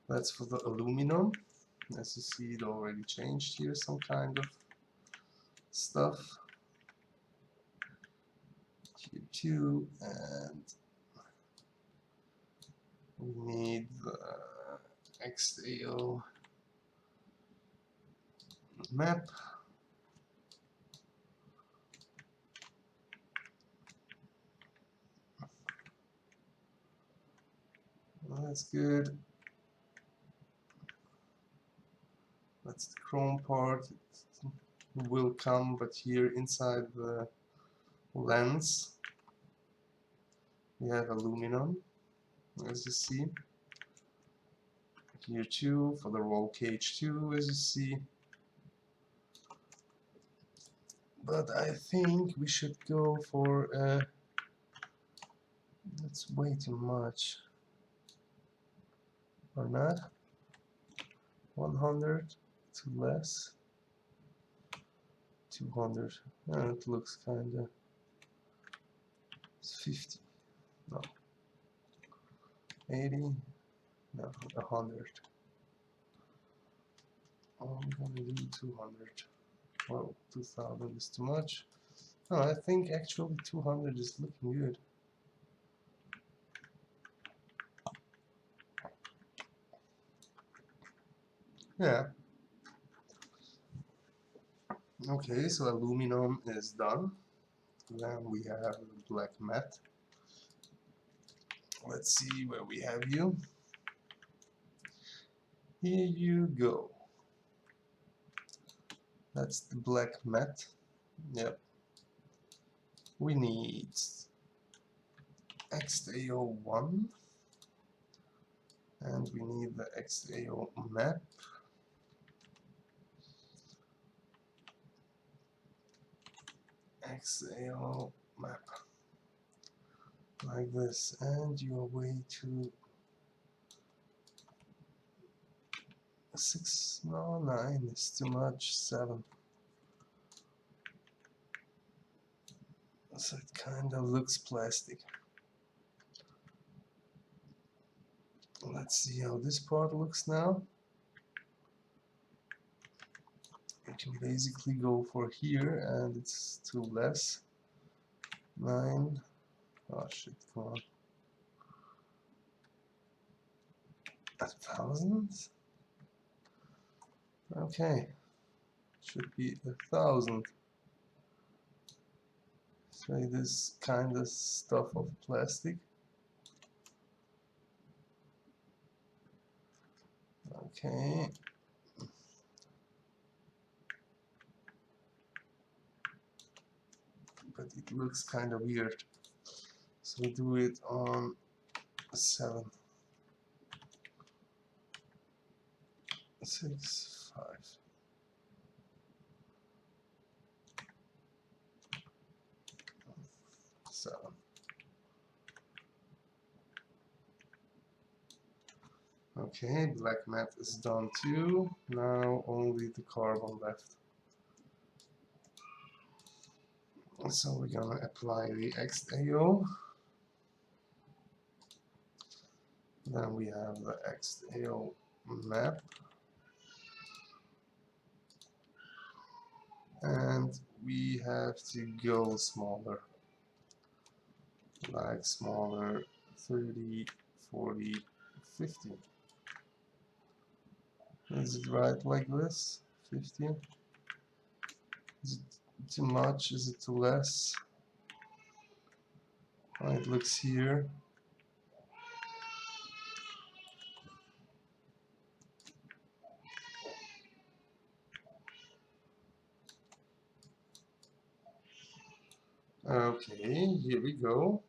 That's for the aluminum. As you see, it already changed here some kind of stuff. Here too, and we need the XAO map. That's good. That's the chrome part. It will come, but here inside the lens we have aluminum, as you see. Here too, for the roll cage too, as you see. But I think we should go for that's way too much. Or not? 100, too less. 200. It looks kinda. It's 50. No. 80. No, 100. Oh, I'm gonna do 200. Well, 2000 is too much. No, I think actually 200 is looking good. Yeah. Okay, so aluminum is done. Then we have black matte. Let's see where we have you. Here you go. That's the black matte. Yep. We need XAO1 and we need the XAO map. XAO map. Like this, and your way to 6, no, 9 is too much, 7. So it kind of looks plastic. Let's see how this part looks now. You can basically go for here, and it's too less. 9. Oh shit, come on. 1,000? Okay. Should be 1,000. Try this kind of stuff of plastic. Okay. But it looks kind of weird. So we do it on 7. 6, 5. Okay, black matte is done too. Now only the carbon left. So we're gonna apply the XAO. Then we have the XAO map. And we have to go smaller. Like smaller, 30, 40, 50. Is it right like this? 50? Is it too much? Is it too less? how it looks here. Okay, here we go.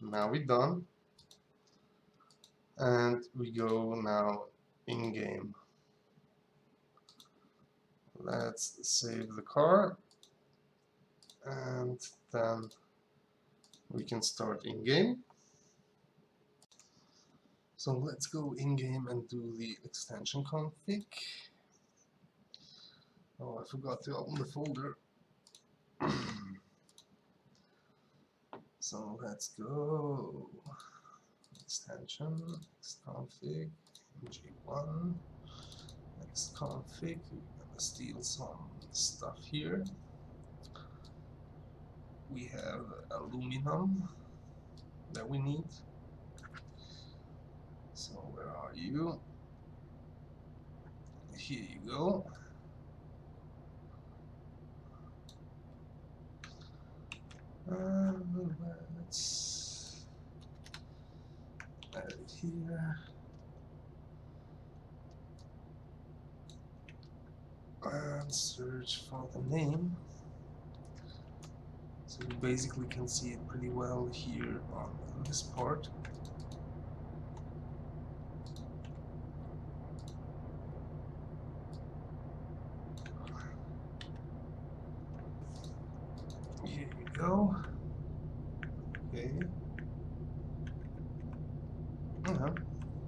Now we're done. And we go now in game. Let's save the car, and then we can start in game. So let's go in game and do the extension config. Oh, I forgot to open the folder. So let's go. Extension, xconfig, g1, xconfig. We're gonna steal some stuff here. We have aluminum that we need. So where are you? Here you go. Let's add it here. And search for the name. So you basically can see it pretty well here on this part. Here you go. Okay.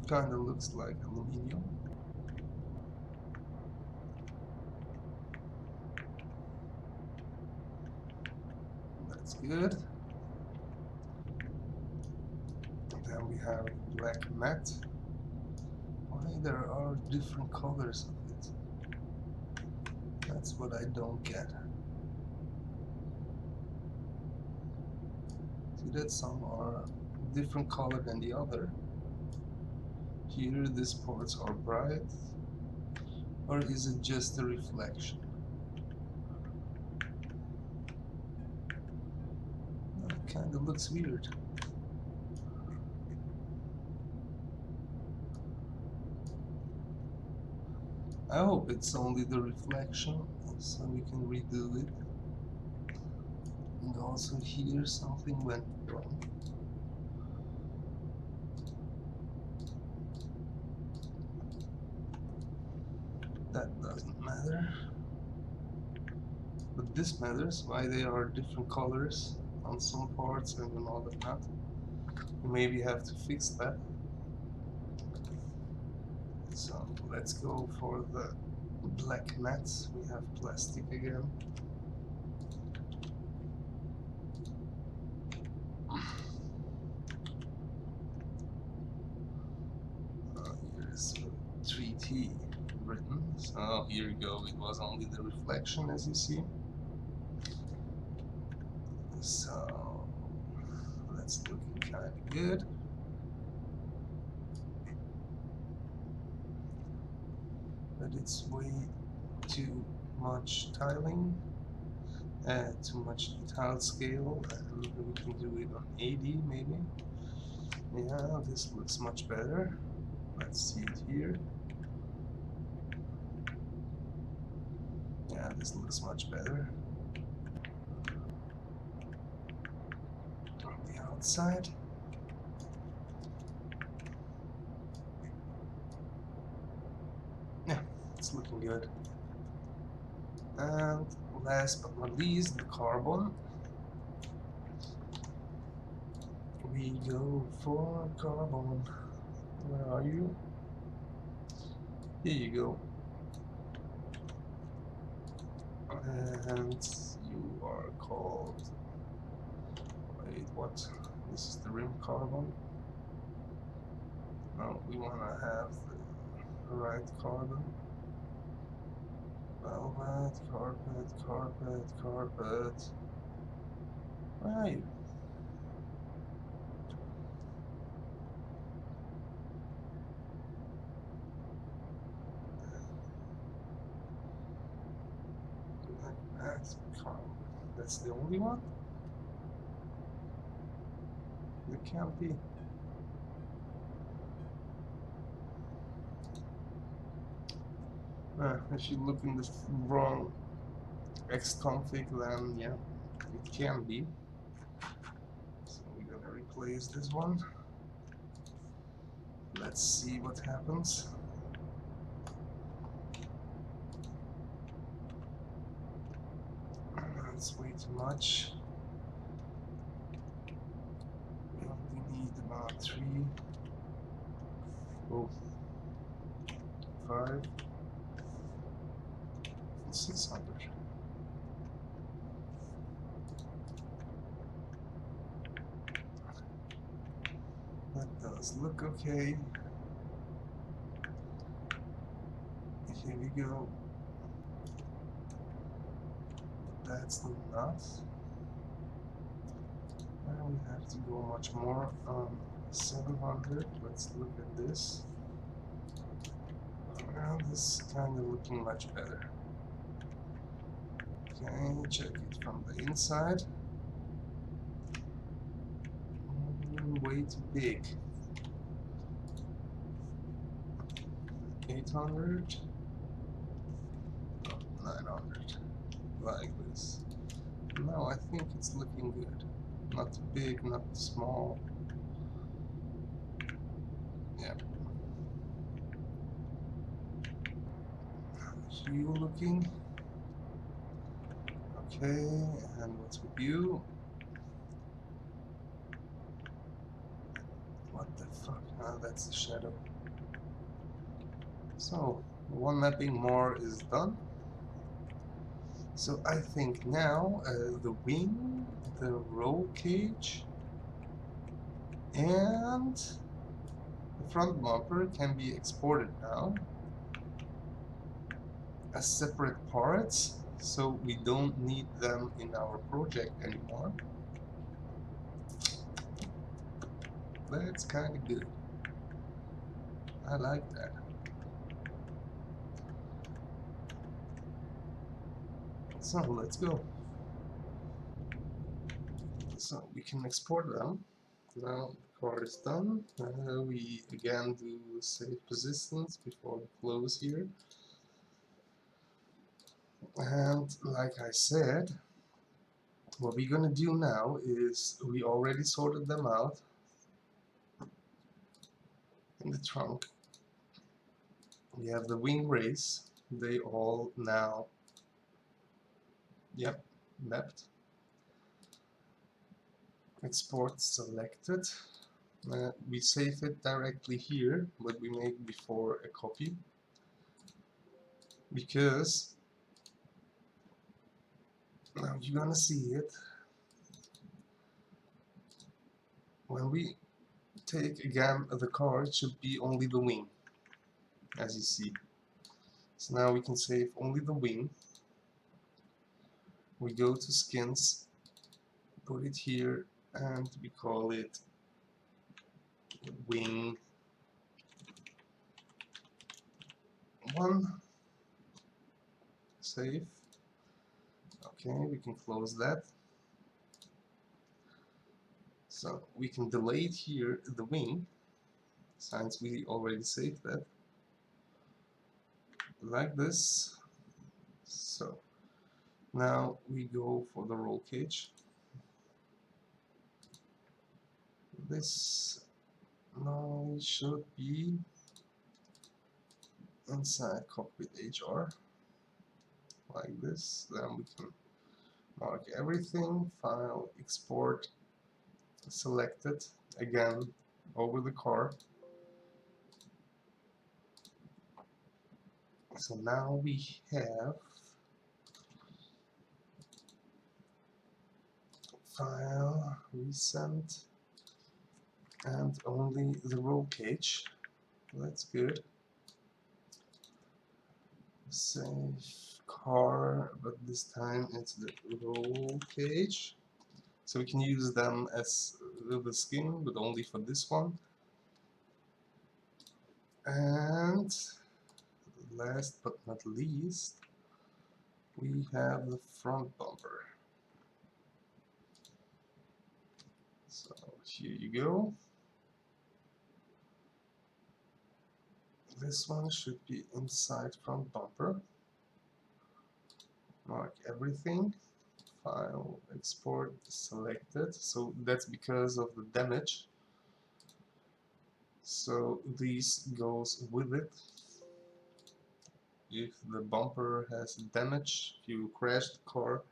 Kind of looks like aluminium. That's good. And then we have black matte. Why there are different colors of it? That's what I don't get. See that some are different color than the other. Here these parts are bright. Or is it just a reflection? It kind of looks weird. I hope it's only the reflection, so we can redo it. And also here something went wrong. That doesn't matter. But this matters, why they are different colors on some parts and on other not. We maybe have to fix that. So let's go for the black mats. We have plastic again. Here's 3T written. So here you go. It was only the reflection, as you see. So that's looking kind of good. But it's way too much tiling, too much tile scale, and we can do it on 80 maybe. Yeah, this looks much better. Let's see it here. Yeah, this looks much better. On the outside. Yeah, it's looking good. And last but not least, the carbon. We go for carbon. Where are you? Here you go. And you are called... Wait, what? This is the rim carbon. No, we want to have the right carbon. Velvet, carpet, carpet, carpet. Where are you? That's the only one? Can't be. If you look in the wrong xconfig, then yeah, it can be. So we're gonna replace this one. Let's see what happens. That's way too much. We only need about 3, 4, 5, 600. That does look okay. Here we go. That's not. Now we have to go much more. 700. Let's look at this. Well, this is kind of looking much better. Okay, check it from the inside. Way too big. 800. Oh, 900. Like this. Now I think it's looking good. Not too big, not too small. Yeah. You looking? Okay, and what's with you? What the fuck? Ah, that's the shadow. So, one mapping more is done. So I think now the wing, the roll cage, and the front bumper can be exported now as separate parts, so we don't need them in our project anymore. That's kind of good. I like that. So let's go. So we can export them. Now the car is done. We again do save positions before we close here. And like I said, what we're gonna do now is we already sorted them out in the trunk. We have the wing race. They all now, yep, mapped. Export selected. We save it directly here, but we make before a copy, because now you're gonna see it when we take again the car. It should be only the wing, as you see. So now we can save only the wing. We go to skins, put it here, and we call it wing 1. Save. Okay, we can close that. So we can delete here the wing, since we already saved that, like this. So now we go for the roll cage. This now should be inside cockpit HR, like this. Then we can mark everything, file, export, selected, again over the car. So now we have file, resend, and only the roll cage. That's good. Save car, but this time it's the roll cage. So we can use them as the skin, but only for this one. And last but not least, we have the front bumper. So Here you go. This one should be inside front bumper. Mark everything. File, export, selected. So that's because of the damage. So this goes with it. If the bumper has damage, if you crash the car,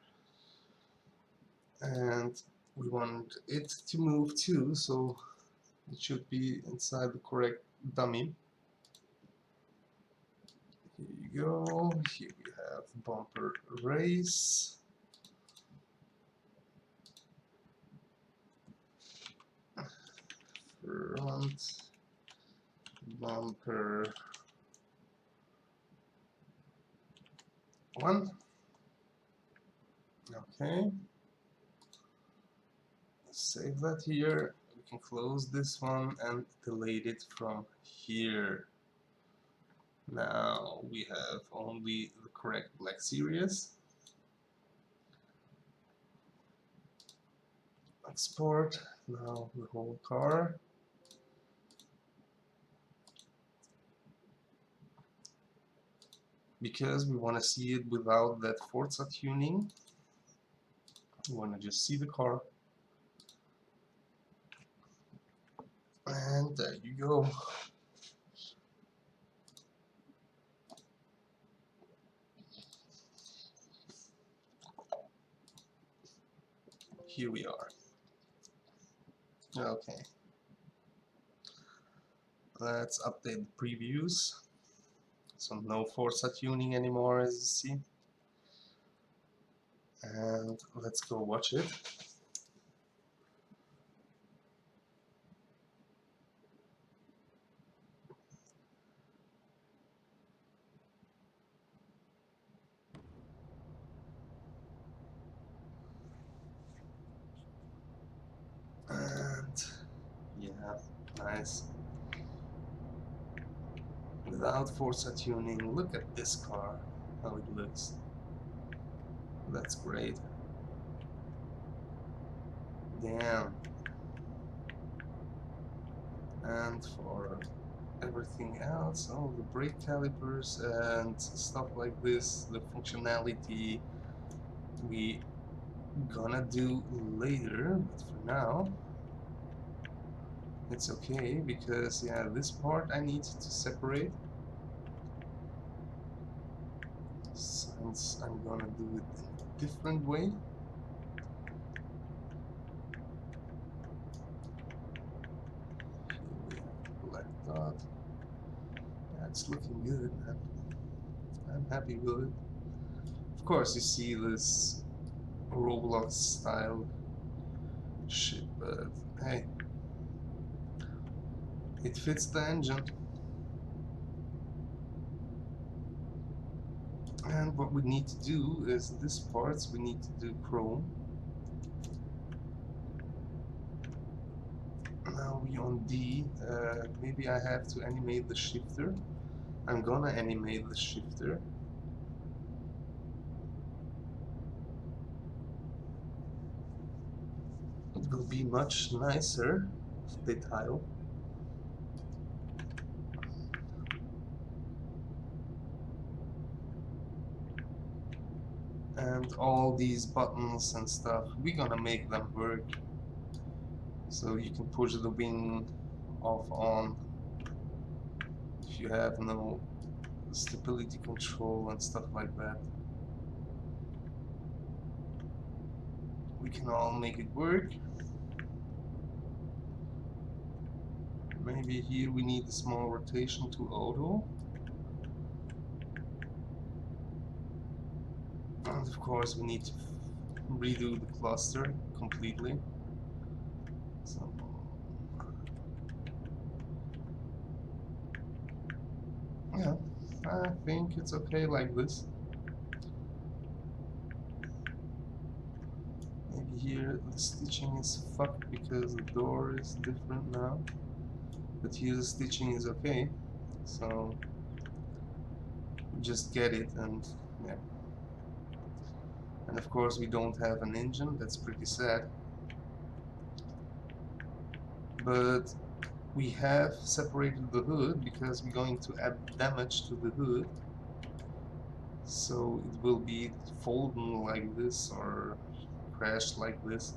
and we want it to move too, so it should be inside the correct dummy. Here you go. Here we have bumper race. Front bumper 1. Okay. Save that here. We can close this one and delete it from here. Now we have only the correct Black Series. Export now the whole car. Because we want to see it without that Forza tuning, we want to just see the car. And there you go. Here we are. Okay. Let's update the previews. So no Forza tuning anymore, as you see. And let's go watch it. And yeah, nice. Without Forza tuning, look at this car, how it looks. That's great. Damn. And for everything else, all the brake calipers and stuff like this, the functionality we gonna do later, but for now it's okay, because yeah, this part I need to separate, since I'm gonna do it in a different way. Here we have black dot. Yeah, it's looking good, man. I'm happy with it. Of course you see this Roblox style shit, but hey, it fits the engine. And what we need to do is this parts we need to do chrome. Now we on D. Maybe I have to animate the shifter. I'm gonna animate the shifter. It will be much nicer detail. And all these buttons and stuff, we're gonna make them work. So you can push the wing off on if you have no stability control and stuff like that. We can all make it work. Maybe here we need a small rotation to auto. And of course we need to redo the cluster completely. So yeah, I think it's okay like this. Maybe here the stitching is fucked because the door is different now. But here the stitching is okay. So just get it, and yeah. And of course we don't have an engine, that's pretty sad. but we have separated the hood because we're going to add damage to the hood, so it will be folding like this or crash like this.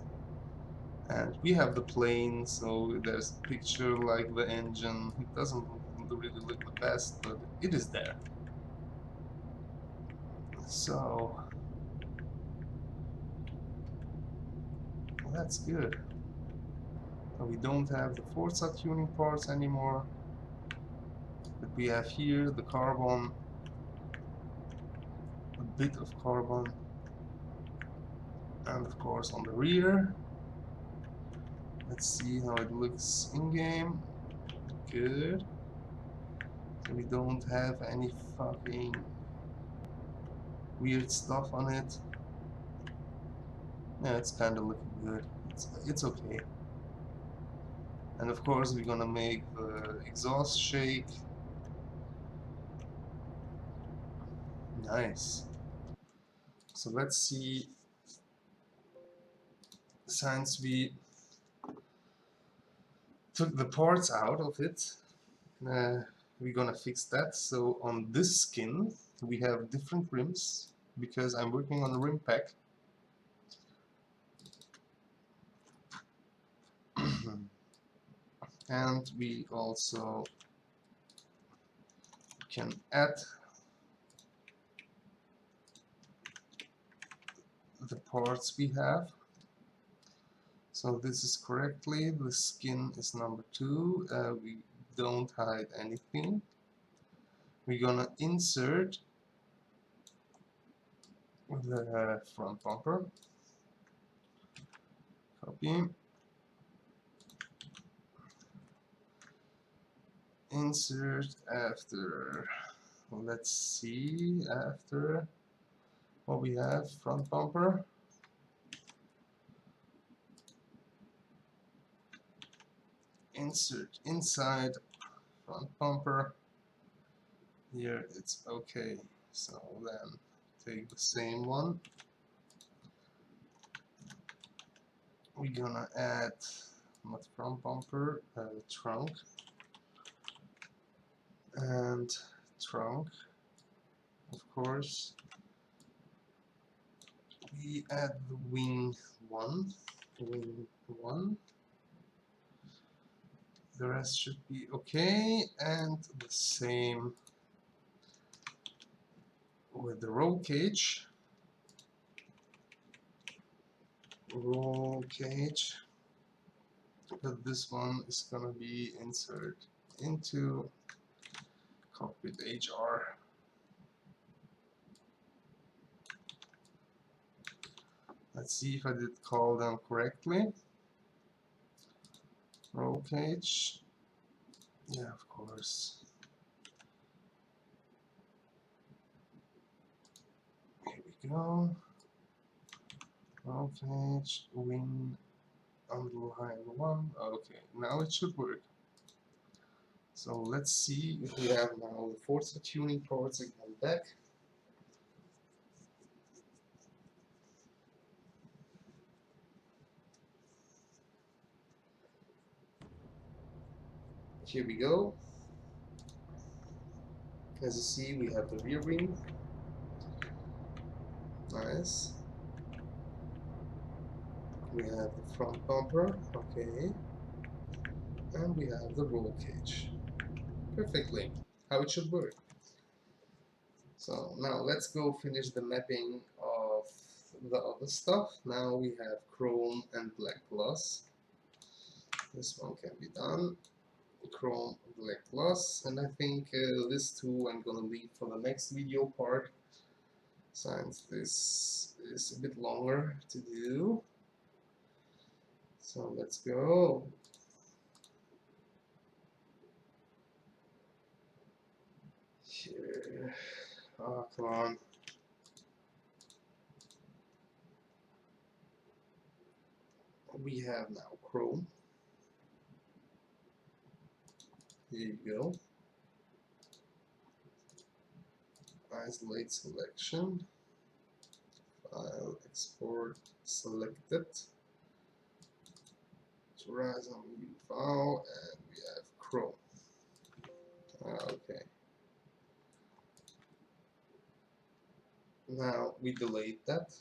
And we have the plane, so there's a picture like the engine. It doesn't really look the best, but it is there. So that's good. We don't have the Forza tuning parts anymore, but we have here the carbon, a bit of carbon, and of course on the rear. Let's see how it looks in game. Good. So we don't have any fucking weird stuff on it. Yeah, it's kind of looking good. It's okay. And of course we're gonna make the exhaust shake. Nice. So let's see, since we took the parts out of it, we're gonna fix that. So on this skin we have different rims because I'm working on a rim pack. And we also can add the parts we have. So this is correctly, the skin is number 2. We don't hide anything. We're gonna insert the front bumper. Copy. Insert after, let's see, after what we have, front bumper. Insert inside front bumper. Here it's okay. So then take the same one. We're gonna add not front bumper, trunk, and trunk. Of course, we add the wing 1. The rest should be okay, and the same with the roll cage. But this one is gonna be inserted into cockpit HR. Let's see if I did call them correctly. Roll cage. Yeah, of course. Here we go. Roll cage, wing, underline 1. Okay, now it should work. So let's see if we have now the Forza tuning parts again back. Here we go. As you see, we have the rear wing. Nice. We have the front bumper. Okay. And we have the roll cage. Perfectly. How it should work. So now let's go finish the mapping of the other stuff. Now we have chrome and black gloss. This one can be done. Chrome, black gloss, and I think this two I'm gonna leave for the next video part, since this is a bit longer to do. So let's go. Here. Oh, come on. We have now chrome. Here you go. Isolate selection. File export selected. Horizon UV, and we have Chrome. Okay. Now we delete that,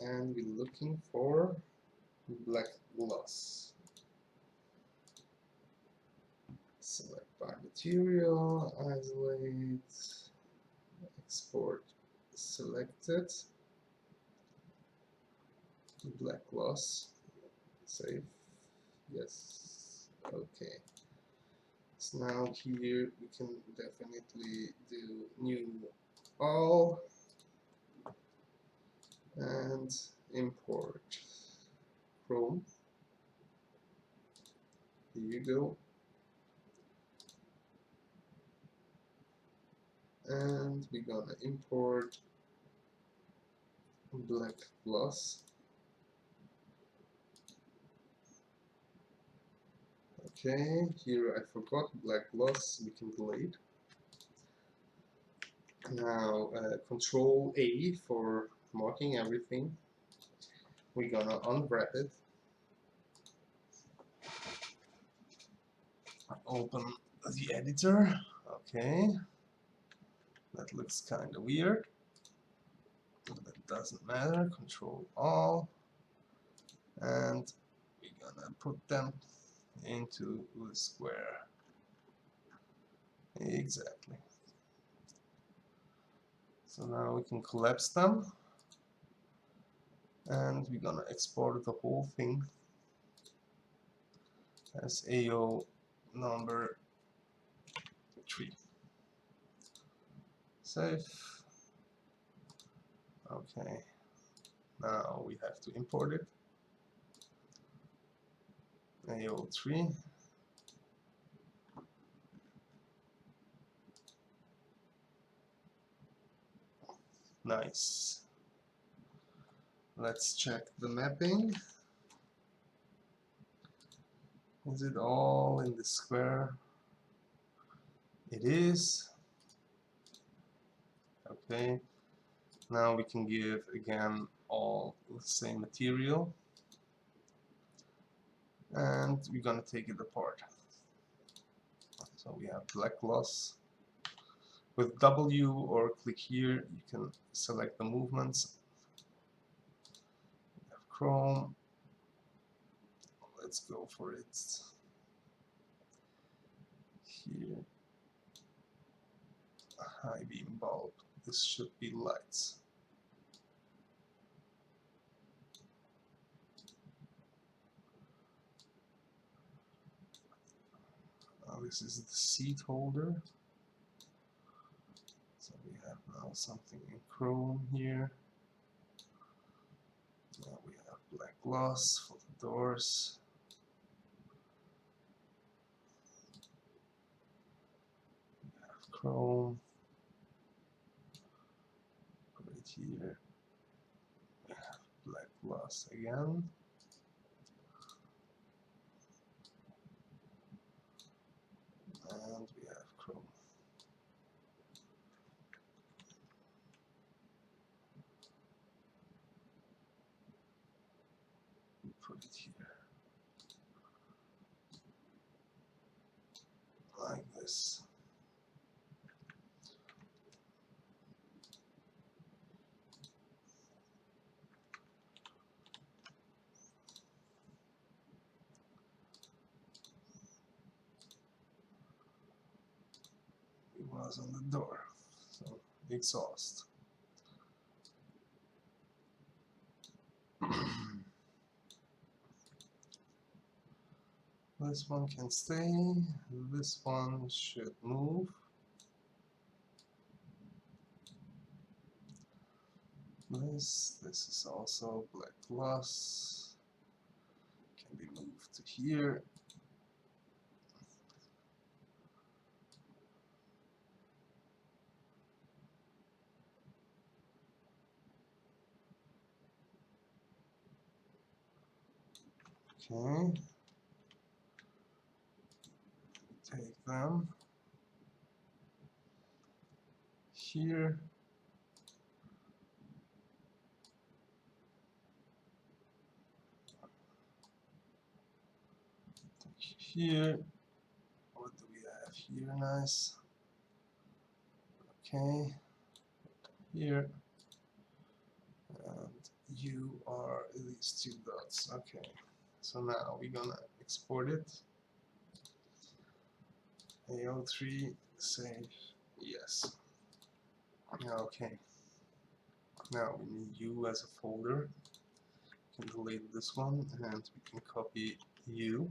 and we're looking for black gloss. Select by material, isolate, export selected, black gloss, save, yes, okay. So now here we can definitely do new all and import Chrome. Here you go. And we're gonna import black gloss. Okay, here I forgot black gloss, we can delete. Now Control A for marking everything. We're gonna unwrap it. Open the editor. Okay, that looks kind of weird. That doesn't matter. Control All, and we're gonna put them into the square. Exactly. So now we can collapse them, and we're gonna export the whole thing as AO number 3. Save. Okay. Now we have to import it. AO3. Nice. Let's check the mapping. Is it all in the square? It is. Okay. Now we can give again all the same material, and we're gonna take it apart. So we have black gloss. With W or click here, you can select the movements. We have Chrome. Let's go for it. Here, high beam bulb. This should be lights. This is the seat holder. So we have now something in Chrome here. Now we have black gloss for the doors. We have Chrome. Right here we have black gloss again. And we have Chrome. We put it here. Like this. It was on the door. So exhaust. This one can stay. This one should move. This is also black gloss. Can be moved to here. Okay. Take them here. here. What do we have here? Nice. Okay. Here. And you are these two dots. Okay. So now we're gonna export it. AO3 save. Yes. Okay. Now we need you as a folder. We can delete this one and we can copy you.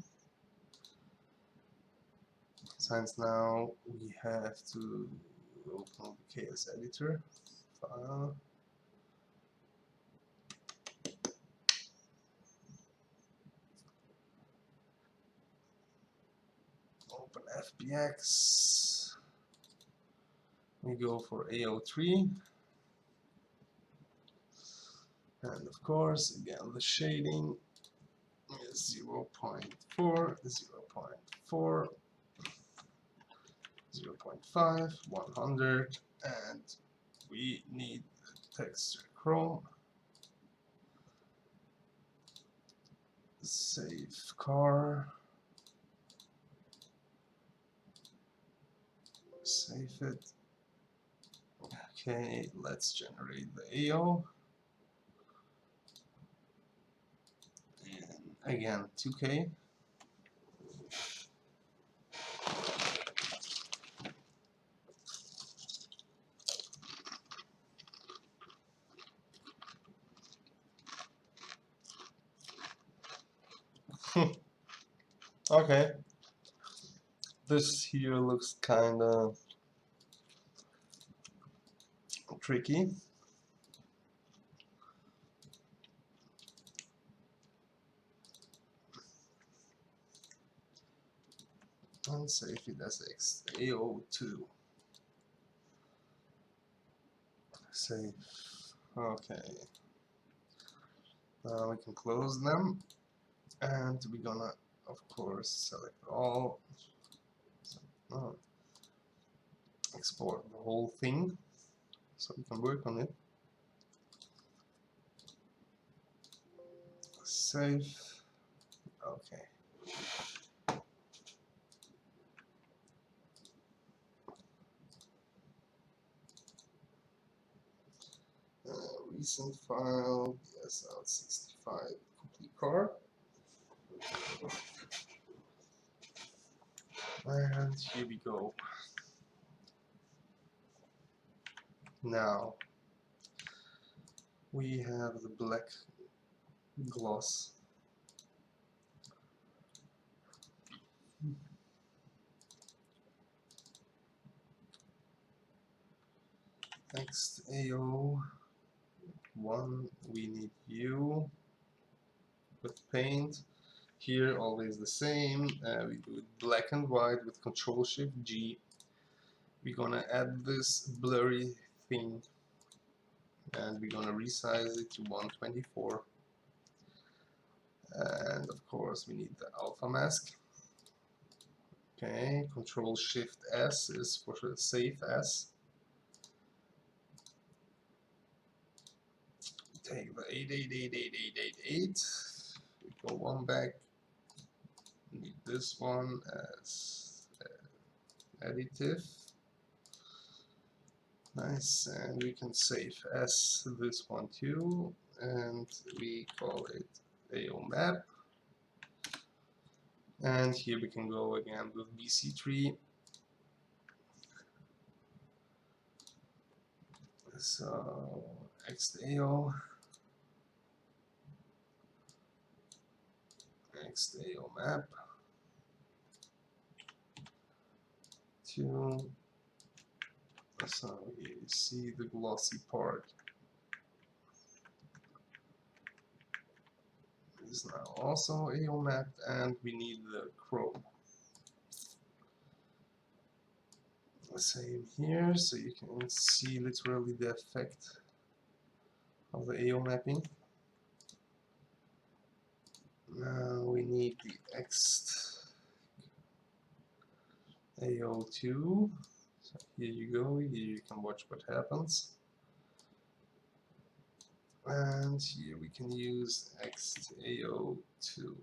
Since now we have to open the KS editor file. Open FBX. We go for AO3. And of course, again, the shading is 0.4, 0.4, 0.5, 100, and we need the texture chrome. Save car. Save it. Okay, let's generate the AO. And again, 2K. Okay. This here looks kinda tricky. And save it as AO2. Save. Okay. Now we can close them, and we're gonna, of course, select all. So, export the whole thing, so we can work on it. Save. Okay. Recent file, DSL65 complete car. And here we go. Now we have the black gloss. Next AO1, we need you with paint. Here always the same. We do it black and white with Control Shift G. We're gonna add this blurry thing, and we're gonna resize it to 124. And of course we need the alpha mask. Okay, Control Shift S is for save as. Take the 888888. We go one back. Need this one as additive. Nice, and we can save as this one too, and we call it AO map. And here we can go again with BC3. So XAO, XAO map 2. So here you see the glossy part is now also AO mapped, and we need the chrome. Same here, so you can see literally the effect of the AO mapping. Now we need the X AO2. So here you go, here you can watch what happens. And here we can use XAO2.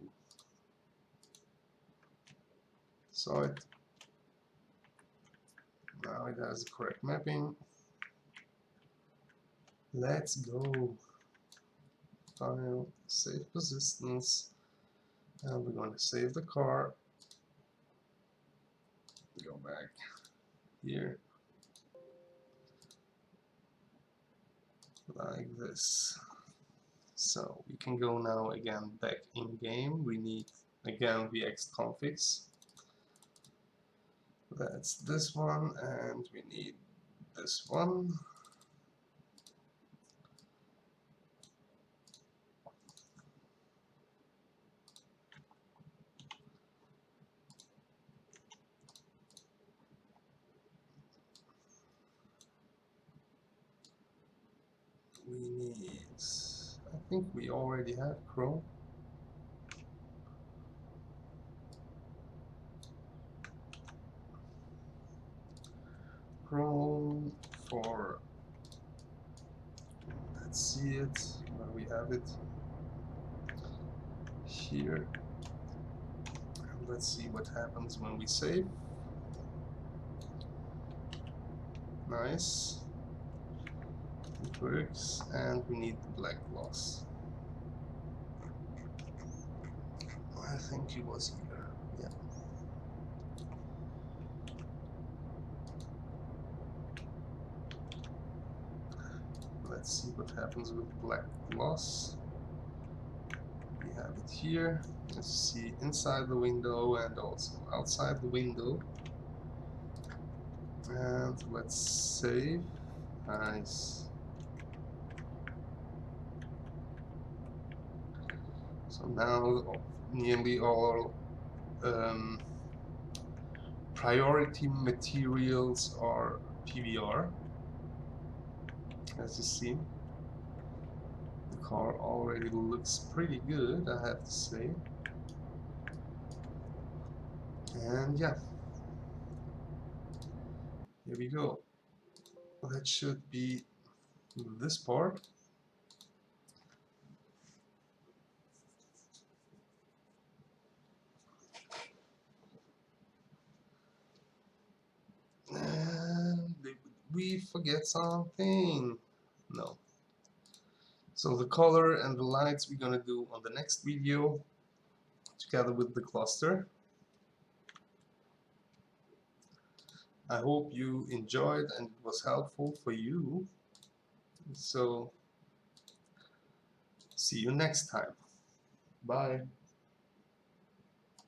So now it has the correct mapping. Let's go. File, save persistence, and we're going to save the car. Go back here, like this. So we can go now again back in game. We need again VX configs. That's this one, and we need this one. We need, I think we already have Chrome. Chrome for, let's see it, where we have it, here. And let's see what happens when we save. Nice. It works, and we need the black gloss. I think it was here. Yeah. Let's see what happens with black gloss. We have it here. Let's see inside the window and also outside the window. And let's save. Nice. So now nearly all priority materials are PBR. As you see, the car already looks pretty good, I have to say. And yeah, here we go. That should be this part. And did we forget something? No. So the color and the lights we're gonna do on the next video together with the cluster. I hope you enjoyed and it was helpful for you. So see you next time. Bye.